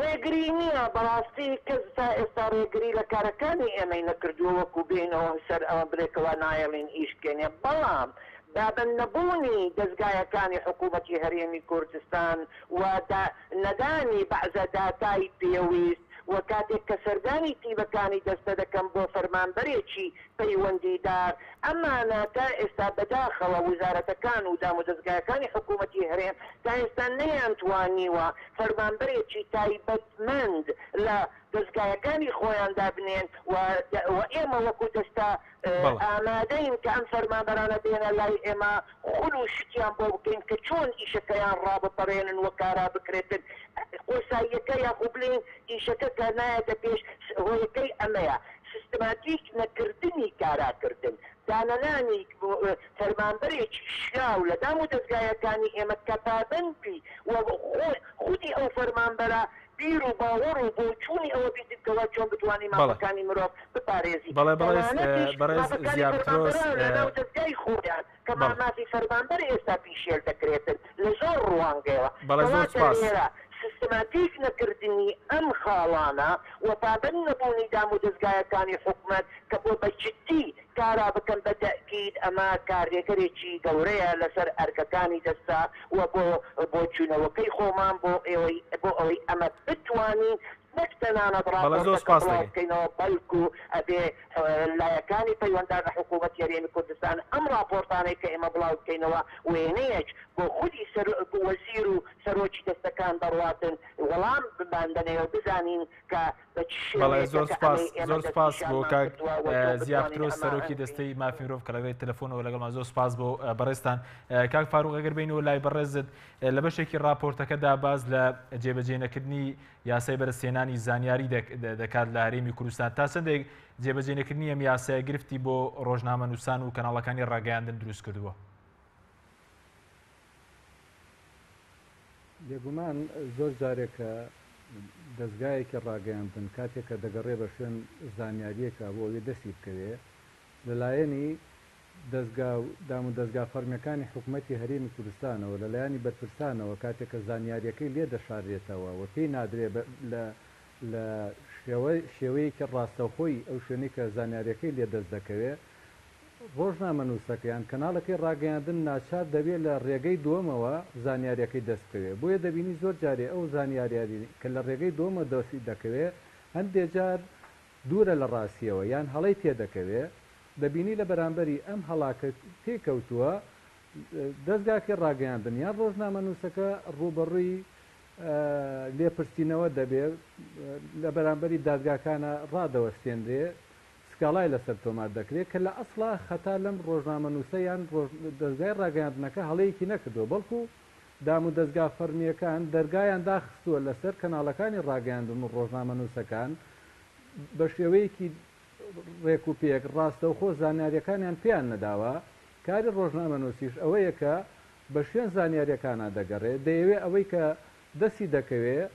ڕێگری نییە بەڕاستی کەس تا ئێستا ڕێگری لە کارەکانی ئێمەی نەکردووە وەکو بینەوە سەر ئەمە برێکەوە نایەڵین ئیشکێنێ بەڵام دابن نەبوونی دەستگایەکانی حکوومەتی هەرێمی کوردستان و نەدانی بەعزە داتای پێویست و کاتێک کە سەردانی تیبەکانی دەستە دەکەم بۆ فەرمانبەرێکی پەیوەندیدار ئەمانە تا ئێستا بەداخەوە وزارەتەکان و دام و دەستگایەکانی حکوومەتی هەرێم تا ئێستا نەیانتوانیوە فەرمانبەرێکی تایبەتمەند لە دەستگایەکانی خۆیان دابنێن و ئێمە وەکو دەستا ئامادەین کە ئەم فەرمانبەرانە بێنە لای ئێمە خول و شتیان بۆ بکەین کە چۆن ئیشەکەیان ڕابپەڕێنن و کارا بکرێتن قۆساییەکە یاخو بڵین ئیشەکە کە نایەتە پێش هۆیەکەی ئەمەیە سیستماتیک نەکردنی کاراکردن دانەنانی فەرمانبەرێکی شیاو لە دام و دەستگایەکانی ئێمە کە پابەندی و خودی ئەو فەرمانبەرە بیر و باوەڕ و بۆ چوونی ئەوە بیتکەوە چۆن بتوانانی ماڵەکانی مرۆڤ بپارێزی
بەڕێز زیابترۆس
دەستگای خۆیان کە ماماتی فەرمانبەر ئێستا پیشێل دەکرێتن لە زۆر ڕوانگەیەوە سیستماتیک نەکردنی ئەم خاڵانە و پابند نەبوونی دام و دەستگایەکانی حکوومەت کە بۆ بەجددی کارا بکەم بە تەکید ئەمە کارێگەرێکی گەورەیە لەسەر ئەرکەکانی دەستا و بۆ چوونەوەکەی خۆمان بۆ ئەوەی ئەمە بتوانین نەکتەنانە بڕاستەکەینەوە بەڵکو ئەبێ لایەکانی پەیوەنددار لە حکوومەت هەرێمی کوردستان ئەم راپۆرتانەی کە ئێمە بڵاو بکەینەوە وێنەیەک بۆ خودی وەزیر و سەرۆکی دەستەکان دەڕواتن وەڵام بباندنەوە بزانین کە
زۆر سپاس بۆ کاک زیابترۆس سەرۆکی دەستەی مافی مرۆڤ کە لەگەڵی تەلەفۆنەوە لەگەڵمان زۆر سپاس بۆ بەڕێستان کاک فاروق ئەگەر بینەوە لای بەڕێزت لە بەشێکی راپۆرتەکەدا باز لە جێبەجێ نەکردنی یاسای بەرزهێنانی زانیاری دەکات لە هەرێمی کوردستان تا چەندێک جێبەجێ نەکردنی ئەم یاسایە گرفتی بۆ ڕۆژنامە نووسان و کەناڵەکانی ڕاگەیاندن دروست کردووە؟
بێگومان زۆر جارێکە دەستگایەکی ڕاگەیاندن کاتێککە دەگەڕێ بە شوێن زانیاریەکە بۆ ئەوێ دەستی بکەوێ لەلایەنی دام و دەستگا فەرمیەکانی حکوومەتی هەرێمی کوردستانەوە لەلایەنی بەرپرسانەوە کاتێککە زانیاریەکەی لێ دەشارێتەوە و پێی نادرێ لە شێوەیەکی ڕاستەوخۆی ئەو شوێنەی کە زانیاریەکەی لێ دەست دەکەوێت ڕۆژنامە نووسەکەیان کەناڵەکەی ڕاگەیاندن ناچار دەبێت لە ڕێگەی دووەمەوە زانیاریەکەی دەستکەوێت بۆیە دەبینی زۆر جارێ ئەو زانیاریاری کە لە ڕێگەی دووەمە دەستی دەکەوێت هەندێک جار دوورە لە ڕاستیەوە یان هەڵەی پێدەکەوێت دەبینی لە بەرامبەری ئەم هەڵاکە پێکەوتووە دەستگاکەی ڕاگەیاندن یان ڕۆژنامە نووسەکە ڕوبەڕووی لێپرسینەوە دەبێت لە بەرامبەری دادگاکانە ڕادەوەستێنرێ سکاڵای لەسەر تۆمار دەکرێت کە لە ئەسڵا خەتا لەم ڕۆژنامە نووسەیان دەستگای ڕاگەیاندنەکە هەڵەیەکی نەکردووە بەڵکو دام و دەستگا فەرمیەکان دەرگایان داخستووە لەسەر کەناڵەکانی ڕاگەیاندن و ڕۆژنامە نووسەکان بە شێوەیەکی ڕێک و پێک ڕاستەوخۆ زانیاریەکانیان پێیان نەداوە کاری ڕۆژنامە نووسیش ئەوەیە کە بە شوێن زانیاریەکانە دەگەڕێت دەیەوێت ئەوەی کە دەستی دەکەوێت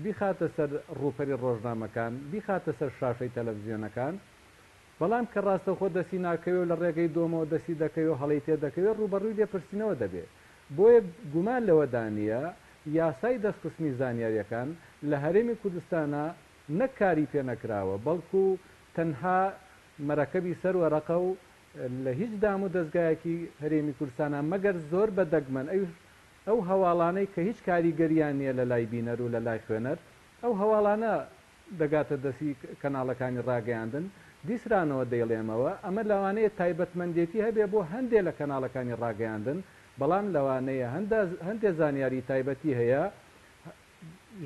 بیخاتە سەر ڕووپەری ڕۆژنامەکان بیخاتە سەر شاشەی تەلەڤیزیۆنەکان بەڵام کە ڕاستەوخۆ دەستی ناکەوێت لە ڕێگەی دۆمەوە دەستی دەکەوێت هەڵی تێ دەکەوێت ڕوبەڕووی لێپرسینەوە دەبێت بۆیە گومان لەوەدانە یاسای دەستخستنی زانیاریەکان لە هەرێمی کوردستانە نەکاری پێ نەکراوە بەڵکو تەنها مەرەکەبی سەر وەرەقە و لە هیچ دام و دەستگایەکی هەرێمی کوردستانە مەگەر زۆر بە دەگمەن ئەو هەواڵانەی کە هیچ کاریگەریان نییە لە لای بینەر و لە لای خوێنەر ئەو هەواڵانە دەگاتە دەستی کەناڵەکانی ڕاگەیاندن دیسرانەوە دەیڵێمەوە ئەمە لەوانەیە تایبەتمەندێتی هەبێ بۆ هەندێک لە کەناڵەکانی ڕاگەیاندن بەڵام لەوانەیە هەندێک زانیاری تایبەتی هەیە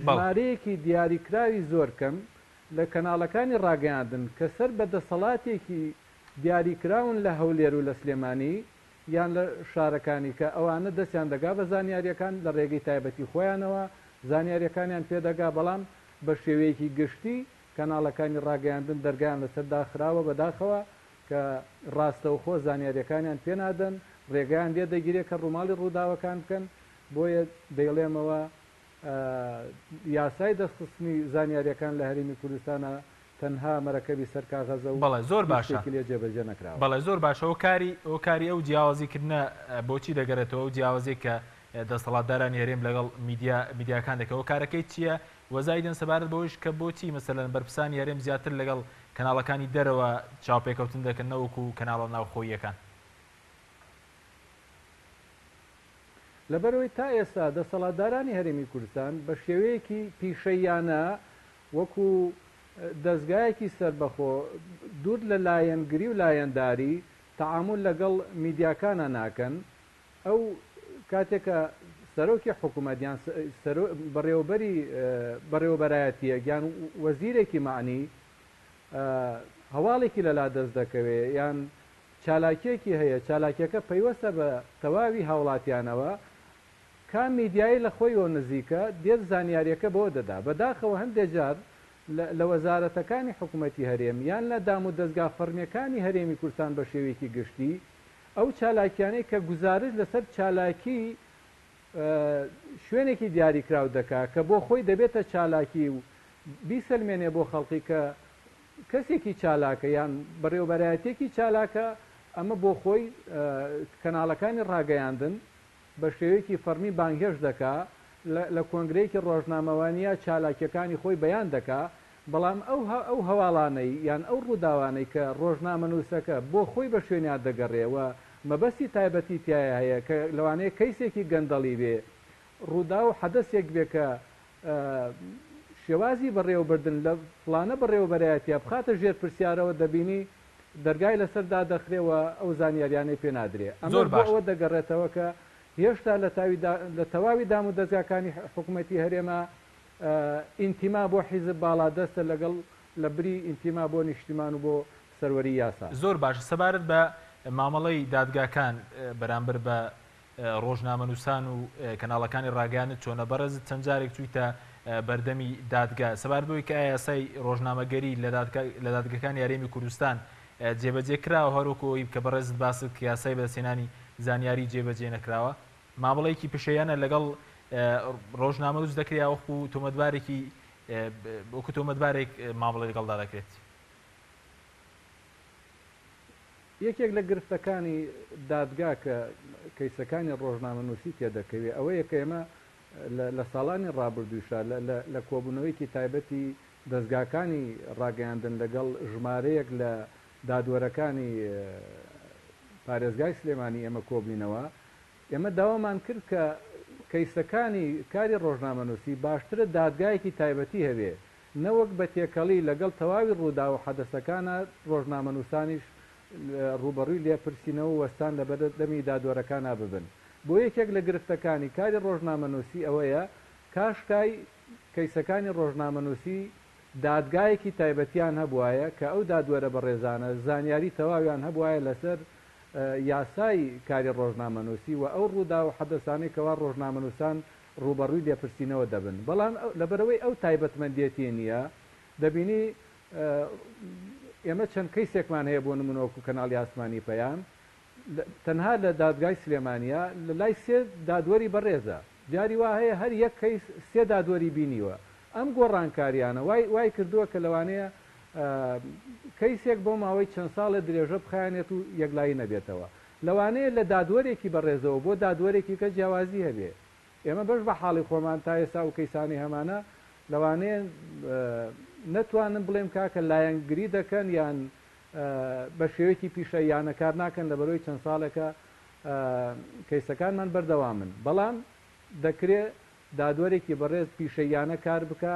ژمارەیەکی دیاریکراوی زۆر کەم لە کەناڵەکانی ڕاگەیاندن کە سەر بەدەسەڵاتێکی دیاریکراون لە هەولێر و لە سلێمانی یان لە شارەکانی کە ئەوانە دەستیان دەگا بە زانیاریەکان لە ڕێگەی تایبەتی خۆیانەوە زانیاریەکانیان پێدەگا بەڵام بە شێوەیەکی گشتی کەناڵەکانی ڕاگەیاندن دەرگیان لەسەر داخراوە بەداخەوە کە ڕاستەوخۆ زانیاریەکانیان پێنادەن ڕێگەیان لێ دەگیرێت کە ڕووماڵی ڕووداوەکان بکەن بۆیە دەیڵێمەوە یاسای دەستخستنی زانیاریەکان لە هەرێمی کوردستانە تەنها مەرەکەبی سەر کاغەزە و
بەڵێ زۆر باشە
لێ جێبەجێ نەکراوە.
بەڵێ زۆر باشە ئەو کاری ئەو جیاوازیکردنە بۆچی دەگەرێتەوە ئەو جیاوازی کە دەسەڵاتدارانی هەرێم لەگەڵ میدیاکان دەکەەوە کارەکەی چییە وەزایدن سەبارەت بەوەش کە بۆچی مەسەلەن بەرپرسانی هەرێم زیاتر لەگەڵ کەناڵەکانی دەرەوە چاوپێکەوتن دەکەن نەوەکو کەناڵە ناوخۆییەکان.
لەبەرەوەی تا ئێستا دەسەڵاتدارانی هەرێمی کوردستان بە شێوەیەکی پیشەیانە وەکو دەستگایەکی سربەخۆ دوور لە لایەنگری و لایەنداری تەعامل لەگەڵ میدیاکانە ناکەن ئەو کاتێکە سەرۆکی حکوومەتیان بەڕێوەبەرایەتیە یان وەزیرێکی معنی هەواڵێکی لەلا دەست دەکەوێت یان چالاکیەکی هەیە چالاکیەکە پەیوەستە بە تەواوی هاوڵاتیانەوە کام میدیایی لە خۆیەوە نزیکە دێت زانیاریەکە بۆ دەدا بەداخەوە هەندێک جار لە وەزارەتەکانی حکوومەتی هەرێم یان لە دام و دەستگا فەرمیەکانی هەرێمی کوردستان بە شێوەیەکی گشتی ئەو چالاکیانەی کە گوزارش لەسەر چالاکی شوێنێکی دیاریکرااو دەکا کە بۆ خۆی دەبێتە چالاکی و بیسەلمێنێ بۆ خەڵقی کە کەسێکی چالاکە یان بەڕێوەبەرایەتێکی چالاکە ئەمە بۆ خۆی کەناڵەکانی ڕاگەیاندن بە شێوەیەکی فەرمی بانگهێش دەکا لە کۆنگرەیەکی ڕۆژنامەوانیە چالاکیەکانی خۆی بەیان دەکا بەڵام ئەو هەواڵانەی یان ئەو ڕووداوانەی کە ڕۆژنامەنووسەکە بۆ خۆی بە شوێنیان دەگەڕێەوە مەبەستی تایبەتی تایە هەیە کە لەوانەیە کەیسێکی گەندەڵی بێ ڕوودا و حەدەسێک بێ کە شێوازی بەڕێوەبردن لە فڵانە بەڕێوەبەرایەتیە بخاتە ژێر پرسیارەوە دەبینی دەرگای لەسەردا دەخرێەوە ئەو زانیاریانەی پێ نادرێ ئەمە ئەوە دەگەڕێتەوە کە هێشتا لە تەواوی دام و دەستگاکانی حکوومەتی هەرێمە ئینتیما بۆ حیزب باڵادەستە لەگەڵ لە بری ئینتیما بۆ نیشتیمان و بۆ سەروەری یاسا.
زۆر باش سەبارەت بە مامەڵەی دادگاکان بەرامبەر بە ڕۆژنامەنووسان و کەناڵەکانی ڕاگەیاند چۆنە بەڕێزت چەند جارێک چوویتە بەردەمی دادگا سەبارەت بەوەی کە یاسای ڕۆژنامەگەری لە دادگاکانی هەرێمی کوردستان جێبەجێ کراوە هەروەکەوەی کە بەڕێزت باست کە یاسای بەدەستهێنانی زانیاری جێبەجێ نەکراوە مامەڵەیەکی پیشەیانە لەگەڵ ڕۆژنامەنووس دەکرێت وەکو تۆمەتبارێکی وەکو تۆمەتبارێک مامەڵەی لەگەڵدا دەکرێت.
یەکێک لە گرفتەکانی دادگا کە کەیسەکانی ڕۆژنامەنووسی تێدەکەوێت ئەوەیە کە ئێمە لە ساڵانی ڕابردووشە لە کۆبوونەوەیکی تایبەتی دەستگاکانی ڕاگەیاندن لەگەڵ ژمارەیەک لە دادوەرەکانی پارێزگای سلێمانی ئێمە کۆبینەوە ئێمە داوامان کرد کە کەیسەکانی کاری ڕۆژنامەنووسی باشترە دادگایەکی تایبەتی هەبێ نەوەک بە تێکەڵی لەگەڵ تەواوی ڕوودا و حەدەسەکانە ڕۆژنامەنووسانیش ڕوبەڕووی لێپرسینەوە وەستان لە بەردەمی دادوەرەکانە ببن بۆ یەکێک لە گرفتەکانی کاری ڕۆژنامەنووسی ئەوەیە کاشتای کەیسەکانی ڕۆژنامەنووسی دادگایەکی تایبەتیان هەبوایە کە ئەو دادوەرە بەڕێزانە زانیاری تەواویان هەبوایە لەسەر یاسای کاری ڕۆژنامەنووسی و ئەو ڕوودا و حەدەسانەی کەوا ڕۆژنامەنووسان ڕوبەڕووی لێپرسینەوە دەبن بەڵام لەبەرەوەی ئەو تایبەتمەندێتی نییە دەبینی ئێمە چەند کەیسێکمان هەیە بۆ نمونەوەکو کەناڵی ئاسمانی پەیام تەنها لە دادگای سلێمانیە لە لای سێ دادوەری بەڕێزە جاری وا هەیە هەر یەک کەیس سێ دادوەری بینیوە ئەم گۆڕانکاریانە وای کردووە کە لەوانەیە کەیسێک بۆ ماوەی چەند ساڵە درێژە بخایانێت و یەکلایی نەبێتەوە لەوانەیە لە دادوەرێکی بەڕێزەوە بۆ دادوەرێکی کە جیاوازی هەبێ ئێمە بەش بە حاڵی خۆمان تا ئێستا و کەیسانی هەمانە لەوانەیە نەتوانن بڵێم کاکە لایەنگری دەکەن یان بە شێوەیەکی پیشەیانە کار ناکەن لە بەرەوەی چەند ساڵێکە کەیسەکانمان بەردەوامن بەڵام دەکرێت دادوەرێکی بەڕێز پیشەیانە کار بکە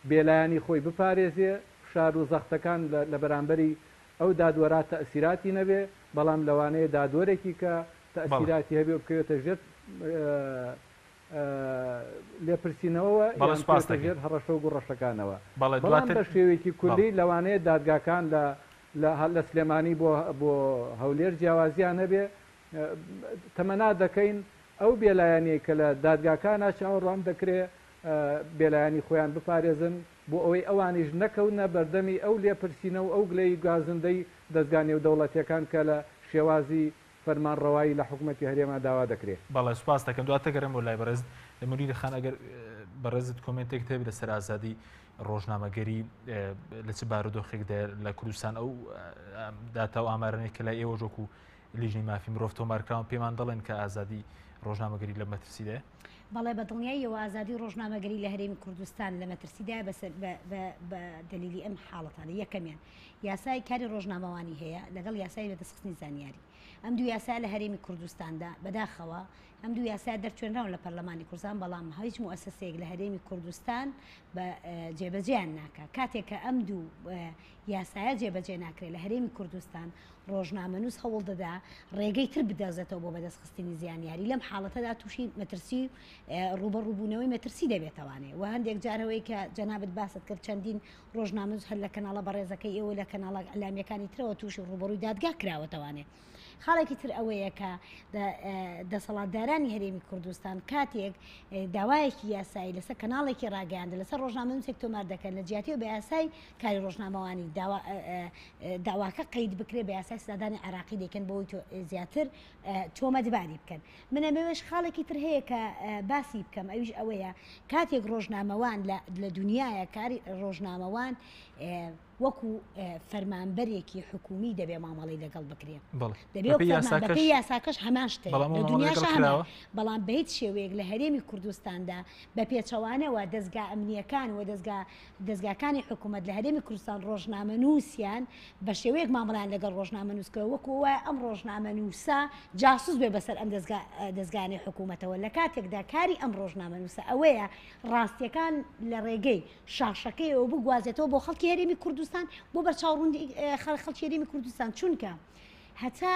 بێلایانی خۆی بپارێزێ فشار و زەختەکان لە بەرامبەری ئەو دادوەرات تەئسیراتی نەبێ بەڵام لەوانەیە دادوەرێکی کە تەئسیراتی هەبێ و بکەوێتە ژێر لێپرسینەوەوە ژێر هەڕەشە و گوڕەشەکانەوە بەڵام بە شێوەیەکی کوردی لەوانەیە دادگاکان لە سلێمانی بۆ هەولێر جیاوازیان هەبێ تەمەنا دەکەین ئەو بێلایەنەیە کە لە دادگاکانە چاوەڕوان دەکرێت بێلایانی خۆیان بپارێزن بۆ ئەوەی ئەوانیش نەکەونە بەردەمی ئەو لێپرسینە و ئەو گلەی گازندەی دەستگانی و دەوڵەتیەکان کە لە شێوازی فەرمانڕەوایی لە حکوومەتی هەرێما داوا دەکرێت.
بەڵێ سوپاس دەکەم دواتە گەرم بۆ لای بەڕێز لە مولید خان ئەگەر بەڕێزت کۆمنتێک هەبێت لەسەر ئازادی ڕۆژنامەگەری لە چ بارودۆخێکدا لە کوردستان ئەو داتا و ئامارانەی کە لای ئێوە ژۆک و لیژنی مافی مرۆڤ تۆمارکراون پێمان دەڵێن کە ئازادی ڕۆژنامەگەری لە مەترسیدە؟
بەڵێ بەدڵنیاییەوە ئازادی ڕۆژنامەگەری لە هەرێمی کوردستان لە مەترسیدا بە دلیلی ئەم حاڵەتانە یەکەمیان یاسای کاری ڕۆژنامەوانی هەیە لەگەڵ یاسای بەدەستخستنی زانیاری ئەم دوو یاسا لە هەرێمی کوردستاندا بەداخەوە ئەم دوو یاسا دەرچێنراون لە پەرلەمانی کوردستان بەڵام هیچ موسسەیەک لە هەرێمی کوردستان بە جێبەجێیان ناکە کاتێک کە ئەم دوو یاسایە جێبەجێ ناکرێت لە هەرێمی کوردستان ڕۆژنامەنووس هەوڵ دەدا ڕێگەی تر بدەزێتەوە بۆ بەدەستخستنی زیانیاری لەم حاڵەتەدا تووشی مەترسی ڕوبەڕووبوونەوەی مەترسی دەبێتەوانێ و هەندێک جارەوەی کە جەنابەت باست کرد چەندین ڕۆژنامەنووس هەر لە کەناڵە بەڕێزەکەی ئێوە لە کەناڵە ئەلامیەکانی ترەوە تووشی ڕوبەڕووی دادگا کراوەتەوانێ خاڵێکی تر ئەوەیە کە دەسەڵاتدارانی هەرێمی کوردستان کاتێک داوایەکی یاسایی لەسەر کەناڵێکی ڕاگەاندە لەسەر ڕۆژنامەنووسێک تۆمار دەکەن لە جیاتیەوە بە یاسای کاری ڕۆژنامەوانی داواکە قەید بکرێت بە یاسای سزادانی عراقی دەکەن بۆی زیاتر تۆمەتباری بکەن منە مێوێش خاڵێکی تر هەیە کە باسی بکەم ئەویش ئەوەیە کاتێک ڕۆژنامەوان لە دنیاە کاری ڕۆژنامەوان وەکو فەرمانبەرێکی حکومی دەبێ مامەڵی لەگەڵ بکرێت دەبێ یاساکەش هەمان شتێ لە دنیاش هەمان بەڵام بە هیچ شێوەیەک لە هەرێمی کوردستاندا بە پێچەوانەوە دەستگا ئەمنیەکان و دەستگاکانی حکوومەت لە هەرێمی کوردستان ڕۆژنامەنووسیان بە شێوەیەک مامەڵیان لەگەڵ ڕۆژنامەنووسکەوە وەکو وایە ئەم ڕۆژنامەنووسە جاسوس بێ بەسەر ئەم دەستگانی حکوومەتەوە لە کاتێکدا کاری ئەم ڕۆژنامەنووسە ئەوەیە ڕاستیەکان لە ڕێگەی شاشەکەیەوە بگوازێتەوە بۆ خەڵکی هەرێمی کوردستان بۆ بەرچاوڕوندی خەڵکی هەرێمی کوردستان چونکە هەتا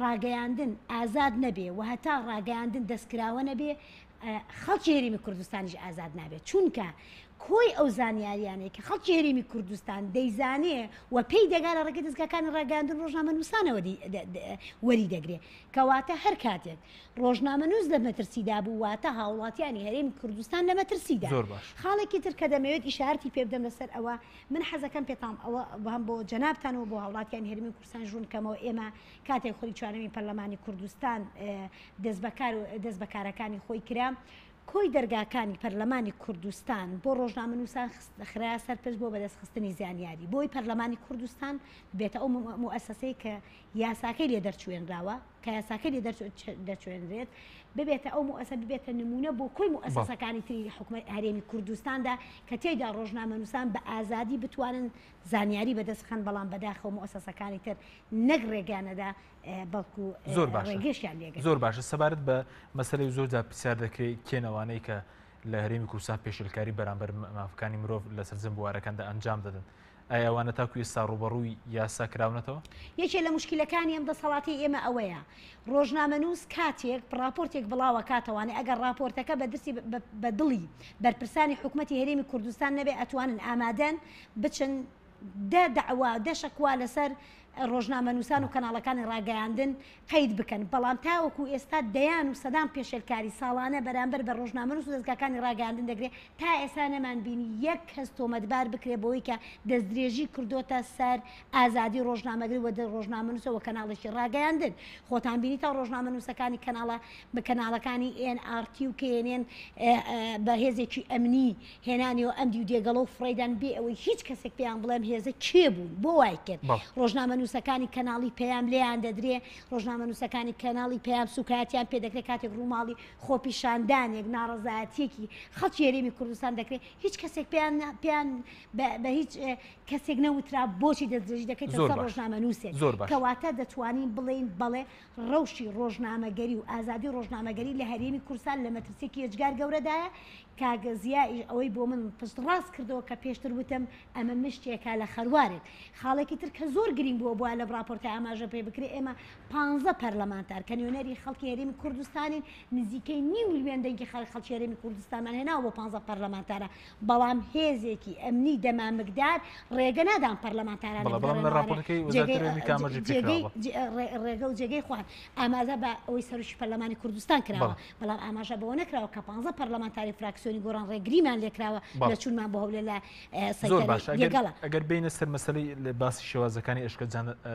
ڕاگەیاندن ئازاد نەبێ و هەتا ڕاگەیاندن دەستکراوە نەبێ خەڵکی هەرێمی کوردستانیش ئازاد نابێت چونکە کۆی ئەو زانیاریانەیە کە خەڵکی هەرێمی کوردستان دەیزانێ و پێی دەگا لە ڕێگەی دەستگاکانی ڕاگەاندن ڕۆژنامەنووسانەوە وەری دەگرێت کەواتە هەر کاتێک ڕۆژنامەنووس لە مەترسیدا بوو واتە هاوڵاتیانی هەرێمی کوردستان لە مەترسیدا خاڵێکی تر کە دەمەوێت ئیشارەتی پێ بدەم لەسەر ئەوە من حەزەکەم پێتان ئەوە بەم بۆ جەنابتانەوە بۆ هاوڵاتیانی هەرێمی کوردستان ژوونکەمەوە ئێمە کاتێک خۆی چوارەمی پەرلەمانی کوردستان دەست بەکارەکانی خۆی کرا کۆی دەرگاکانی پەرلەمانی کوردستان بۆ ڕۆژنامەنووسان خرا سەرپرس بۆ بەدەستخستنی زیانیاری بۆی پەرلەمانی کوردستان بێتە ئەو موسسەی کە یاساکەی لێ دەرچوێنراوە کە یاساکەی لێ دەرچوێنرێت ببێتە ئەو موسسە ببێتە نمونە بۆ کۆی موسسەکانی تری حکومەت هەرێمی کوردستاندا کە تێیدا ڕۆژنامەنووسان بە ئازادی بتوانن زانیاری بەدەستخەن بەڵام بەداخەوە موسسەکانی تر نەک ڕێگانەدا بەڵکو ڕێگەشیان لێگەن.
زۆر باشە سەبارەت بە مەسەلەی زۆرجار پرسیار دەکرێت کێنەوانەی کە لە هەرێمی کوردستان پێشلکاری بەرامبەر مافەکانی مرۆڤ لەسەر زەمبوارەکاندا ئەنجام دەدەن ئایا ئەوانە تاکو ئێستا ڕوبەڕووی یاسا کراونەتەوە؟
یەکێک لە موشکیلەکانی ئەم دەسەڵاتی ئێمە ئەوەیە ڕۆژنامەنووس کاتێک راپۆرتێک بڵاوە کاتەوانێ ئەگەر راپۆرتەکە بەدرسی بە دڵی بەرپرسانی حکوومەتی هەرێمی کوردستان نەبێ ئەتوانن ئامادەن بچن دەعوا دەشەکوا لەسەر ڕۆژنامەنووسان و کەناڵەکانی ڕاگەیاندن قەید بکەن بەڵام تاوەکو ئێستا دەیان و سەدان پێشێلکاری ساڵانە بەرامبەر بە ڕۆژنامەنووس و دەستگاکانی ڕاگەیاندن دەگرێت تا ئێستا نەمان بینی یەک کەس تۆمەتبار بکرێ بۆی کە دەستدرێژی کردوتە سەر ئازادی ڕۆژنامەگری و ڕۆژنامەنووسەوە کەناڵێکی ڕاگەیاندن خۆتان بینی تا ڕۆژنامەنووسەکانی بە کەناڵەکانی NRT و KNN بەهێزێکی ئەمنی هێنانیەوە ئەمدی و دێگەڵە و فڕێدان بێ ئەوەی هیچ کەسێک پێیان بڵێم هێزە کێ بوون بۆ وای کرد ڕۆژنامەنووس نووسەکانی کەناڵی پێیان لێیان دەدرێ ڕۆژنامە نووسەکانی کەناڵی پێیان سوکاتیان پێ دەکرێت کاتێک ڕووماڵی خۆپیشاندانێک ناڕەزایەتێکی خەڵکی هەرێمی کوردستان دەکرێت هیچ کەسێک پێیان بە هیچ کەسێک نەوترا بۆچی دەستدرێژی دەکەیت سەر ڕۆژنامە نووسێت کەواتە دەتوانین بڵێن بەڵێ ڕەوشی ڕۆژنامەگەری و ئازادی ڕۆژنامەگەری لە هەرێمی کوردستان لە مەترسێکی یەجگار گەورەدایە کاگەزیای ئەوەی بۆ من پشت ڕاست کردەوە کە پێشتر وتم ئەمە مشتێکە لە خەروارێت خاڵێکی تر کە زۆر گرنگ بووە لە راپۆرتە ئاماژە پێ بکرێت ئێمە 15 پەرلەمانتار کە نوێنەری خەڵکی هەرێمی کوردستانین نزیکەی 9 میلیۆن دەنگی خەڵکی هەرێمی کوردستانمان هێناوە بۆ 15 پەرلەمانتارە بەڵام هێزێکی ئەمنی دەمامکدار ڕێگە نادان پەرلەمانتاران ڕێگە و جێگەی خوان ئاماژە بە ئەوەی سەرۆکی پەرلەمانی کوردستان کراوە بەڵام ئاماژە بەوە نەکراوە کە 15 پەرلەمانتاری فراکسیۆنی گۆڕان ڕێگریمان لێکراوە لە چونمان بۆ هەولێر لە سەیتەگەڵە
ئەگەر بینە سەر مەسەلەی لە باسی شێوازەکانی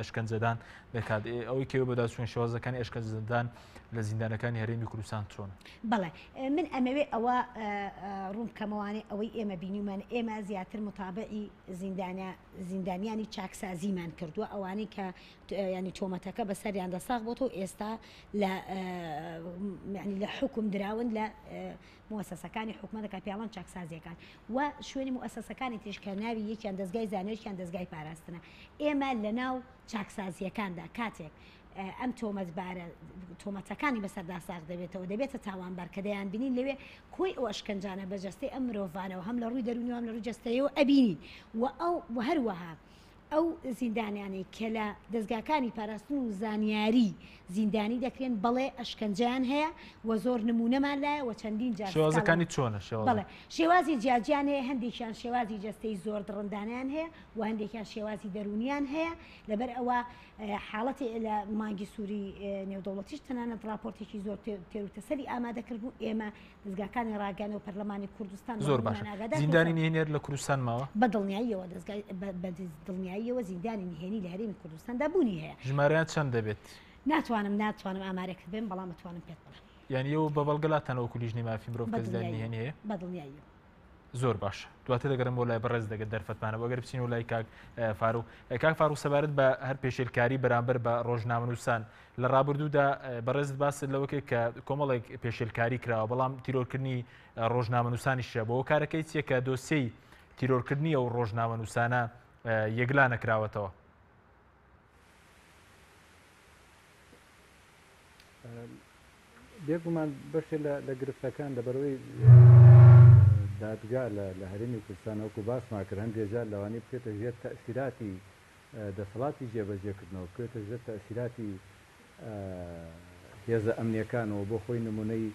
ئەشکەنجەدان دەکات ئەوەی کێوە بەداچوون شێوازەکانی ئەشکەنجەدان لە زیندانەکانی هەرێمی کوردستان چۆن
بەڵێ من ئەمەوێ ئەوە ڕوون کەمەوانێ ئەوەی ئێمە بینیمان ئێمە زیاتر متابعی زیندانیانی چاکسازیمان کردووە ئەوانەی کە ینی تۆمەتەکە بەسەریان دەساغ بۆ تۆ ئێستا لە حکم دراون لە مؤسسەکانی حکومەتەکە پیاڵان چاکسازیەکان و شوێنی مؤسسەکانی تریشکە ناوی یەکیان دەستگای زانێریان دەستگای پاراستنە ئێمە لە ناو چاکسازیەکاندا کاتێک ئەم تۆمەتەکانی بەسەردا ساغ دەبێتەوە دەبێتە تاوانبار کە دەیان بینین لەوێ کۆی ئەو ئەشکەنجانە بەجەستەی ئەم مرۆڤانەوە هەم لە ڕووی دەرونی هەم لە ڕووی جەستەیەوە ئەبینین و هەروەها ئەو زیندانیانی کە لە دەستگاکانی پاراستن و زانیاری زیندانی دەکرێن بەڵێ ئەشکەنجیان هەیە و زۆر نمونەمان لایە و چەندین جار
شێوازەکانی چۆنە
بەڵێ شێوازی جیاجیان هەیە هەندێکیان شێوازی جەستەی زۆر دڕندانیان هەیە و هەندێکیان شێوازی دەرونیان هەیە لەبەر ئەوە حاڵەتی لە مانگی سووری نێودەوڵەتیش تەنانەت راپۆرتێکی زۆر تێروتەسەری ئامادەکردبوو ئێمە دەستگاکانی ڕاگەانە و پەرلەمانی کوردستان
زۆر باش زیندانی نهێنێر لە کوردستان ماوە
بە دڵنیاییەوە دڵنیاییەوە زیندانی نهێنی لە هەرێمی کوردستاندا بوونی هەیە
ژمارەیان چەند دەبێت
ناتوانم ئامارێک بێن بەڵام متوانم پێت بڵێم
یعنی ئەو بە بەڵگەلاتەنەوە کولیژنی مافی مرۆڤ کە زیندانی نهێنی هەیە
بە دڵنیاییەوە
زۆر باش دواتر دەگەرم بۆ لای بەڕێز دەگەت دەرفەتمانەوە ئەگەر بچین و لای کاک فاروق سەبارەت بە هەر پێشێلکاری بەرامبەر بە ڕۆژنامەنووسان لە ڕابردوودا بەڕێزت باست لەوەکە کە کۆمەڵێک پێشێلکاری کراوە بەڵام تیرۆرکردنی ڕۆژنامەنووسانیشە بۆ کارەکەی چیە کە دۆسیەی تیرۆرکردنی ئەو ڕۆژنامەنووسانە یەکلا نەکراوەتەوە
بێگومان بەشێ لە گرفتەکان لەبەرەوەی دادگا لە هەرێمی کوردستانەوەکو باسمان کرد هەندێک جار لەوانەیە بکرێتە ژێر تەئسیراتی دەسەڵاتی جێبەجێکردنەوە بکرێتە ژێر تەئسیراتی هێزە ئەمنیەکانەوە بۆ خۆی نمونەی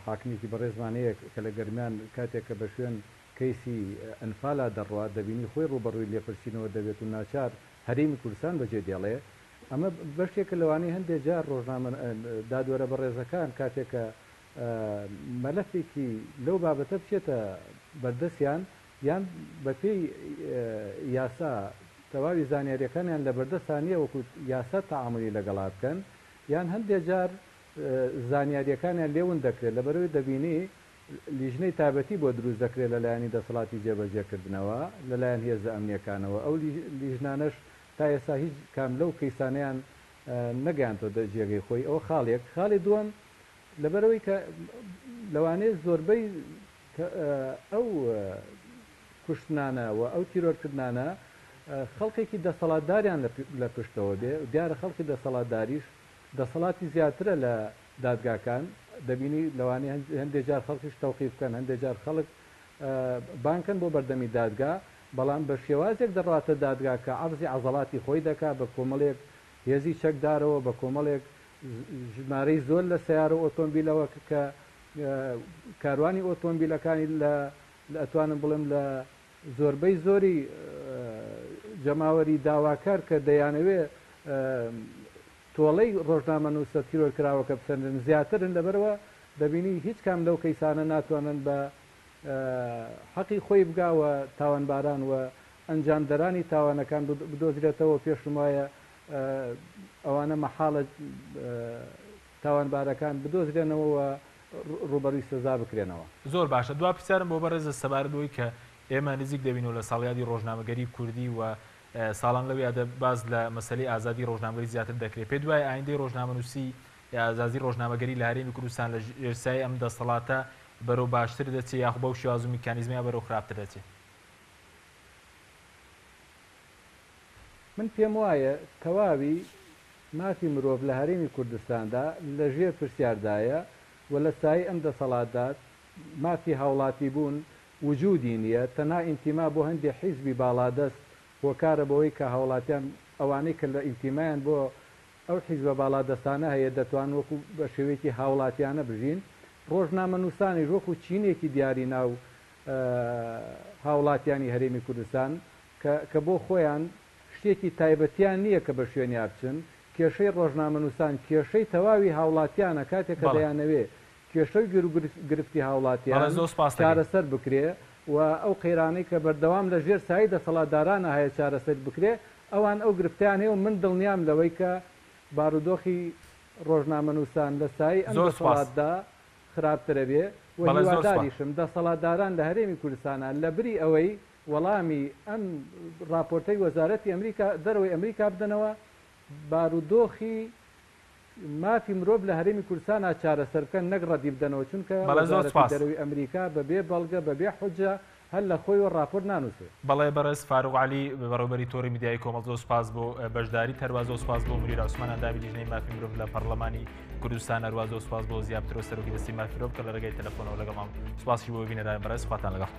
حاکمیەکی بەڕێزمانەیە کە لە گەرمیان کاتێک کە بە شوێن کەیسی ئەنفالا دەڕوات دەبینی خۆی ڕوبەڕووی لێپرسینەوە دەبێت و ناچار هەرێمی کوردستان بەجێ دێڵێ ئەمە بەشێکە لەوانەیە هەندێک جار ڕۆژنامە دادوەرە بەڕێزەکان کاتێکە مەلەفێکی لەو بابەتە بچێتە بەردەستیان یان بەپێی یاسا تەواوی زانیاریەکانیان لە بەردەستانیە وەکو یاسا تەعاملی لەگەڵا بکەن یان هەندێک جار زانیاریەکانیان لێون دەکرێت لەبەرەوەی دەبینی لیژنەی تایبەتی بۆ دروست دەکرێت لەلایەنی دەسەڵاتی جێبەجێکردنەوە لەلایەن هێزە ئەمنیەکانەوە ئەو لیژنانەش تا ئێستا هیچ کام لەو کەیسانیان نەگەیانتۆ جێگەی خۆی ئەوە خاڵی دووەم لەبەرەوەی کە لەوانەیە زۆربەی ئەو کوشتنانە و ئەو تیرۆرکردانە خەڵکێکی دەسەڵاتداریان لە پشتەوە بێ دیارە خەڵکی دەسەڵاتداریش دەسەڵاتی زیاترە لە دادگاکان دەبینی لەوانەیە هەندێک جار خەڵکیش تەوقیف بکەن هەندێک جار خەڵک بانکەن بۆ بەردەمی دادگا بەڵام بە شێوازێک دەڕاتە دادگا کە عەرزی عەزەڵاتی خۆی دەکا بە کۆمەڵێک هێزی چەکدارەوە بە کۆمەڵێک ژمارەی زۆر لە سیارە ئۆتۆمبیلەوە کە کاروانی ئۆتۆمبیلەکانی ئەتوانم بڵێم لە زۆربەی زۆری جەماوەری داواکار کە دەیانەوێ تۆڵەی ڕۆژنامەنووسە تیرۆرکراوەکە بسەندن زیاترن لەبەرەوە دەبینی هیچ کام لەو کەیسانە ناتوانن بە حەقی خۆی بگاوە تاوانباران و ئەنجامدەرانی تاوانەکان بدۆزرێتەوە پێشم وایە ئەوانە مەحاڵە تاوانبارەکان بدۆزرێنەوە ڕوبەروی سزا بکرێنەوە
زۆر باشە دوا پرسیارم بۆ بەڕێزە سەبارەتەوەی کە ئێمە نزیک دەبینەوە لە ساڵیادی ڕۆژنامەگەری کوردی و ساڵان لەوێدا باز لە مەسەلەی ئازادی ڕۆژنامەگەری زیاتر دەکرێت پێ دوای ئایندەی ڕۆژنامەنووسی ئازادی ڕۆژنامەگەری لە هەرێمی کوردستان لە ژێرسایی ئەم دەسەڵاتە بەرەو باشتر دەچێت یاخ بەو شێواز و میکانیزمیا بەرەو خراپتر دەچێت؟
من پێم وایە تەواوی مافی مرۆڤ لە هەرێمی کوردستاندا لە ژێر پرسیاردایە و لە سای ئەم دەسەڵاتدات مافی هاوڵاتی بوون وجودی نییە تەنها ئینتیما بۆ هەندێک حیزبی باڵادەست هۆکارە بەوەی کە هاوڵاتیان ئەوانەی کە لە ئینتیمایان بۆ ئەو حیزبە باڵادەستانە هەیە دەتوان وەکو بە شێوەیەکی هاوڵاتیانە بژین ڕۆژنامەنووسانی وەکو چینێکی دیاری ناو هاوڵاتیانی هەرێمی کوردستان کە بۆ خۆیان شتێکی تایبەتیان نییە کە بە شوێنیا بچن کێشەی ڕۆژنامەنووسان کێشەی تەواوی هاوڵاتیانە کاتێک کە دەیانەوێ کێشەی گرفتی هاوڵاتیان چارەسەر بکرێ و ئەو قەیرانەی کە بەردەوام لە ژێر سایی دەسەڵاتدارانە هەیە چارەسەر بکرێ ئەوان ئەو گرفتیان هەیە و من دڵنیام لەوەی کە بارودۆخی ڕۆژنامەنووسان لە سایی ئەم دەسەڵاتدا خراپترە بێ و هیواداریشم دەسەڵاتداران لە هەرێمی کوردستانە لە بری ئەوەی وەڵامی ئەم راپۆرتەی وەزارەتی ئەمریکا دەرەوەی ئەمریکا بدەنەوە بارودۆخی مافی مرۆڤ لە هەرێمی کوردستانە چارەسەر بکەن نەک ڕەدی بدەنەوە چونکە وەزارەتی دەرەوەی ئەمریکا بەبێ بەڵگە بەبێ حوجە هەر لە خۆی و راپۆرت نانووسێت.
بەڵێ بەڕێز فاروق عەلی بەڕێوەبەری تۆڕی میدیای کۆمەڵ زۆر سپاس بۆ بەشداری هەروە زۆر سپاس بۆ منیر عوسمان ئەندامی لیژنەی مافی مرۆڤ لە پەرلەمانی کوردستان هەروە زۆر سپاس بۆ زیاد پترۆ سەرۆکی دەستی مافی مرۆڤ کە لە ڕێگەی تەلەفۆنەوە لەگەڵمان سوپاسی بۆ بینەران بەڕێز خواتان لەگەڵ.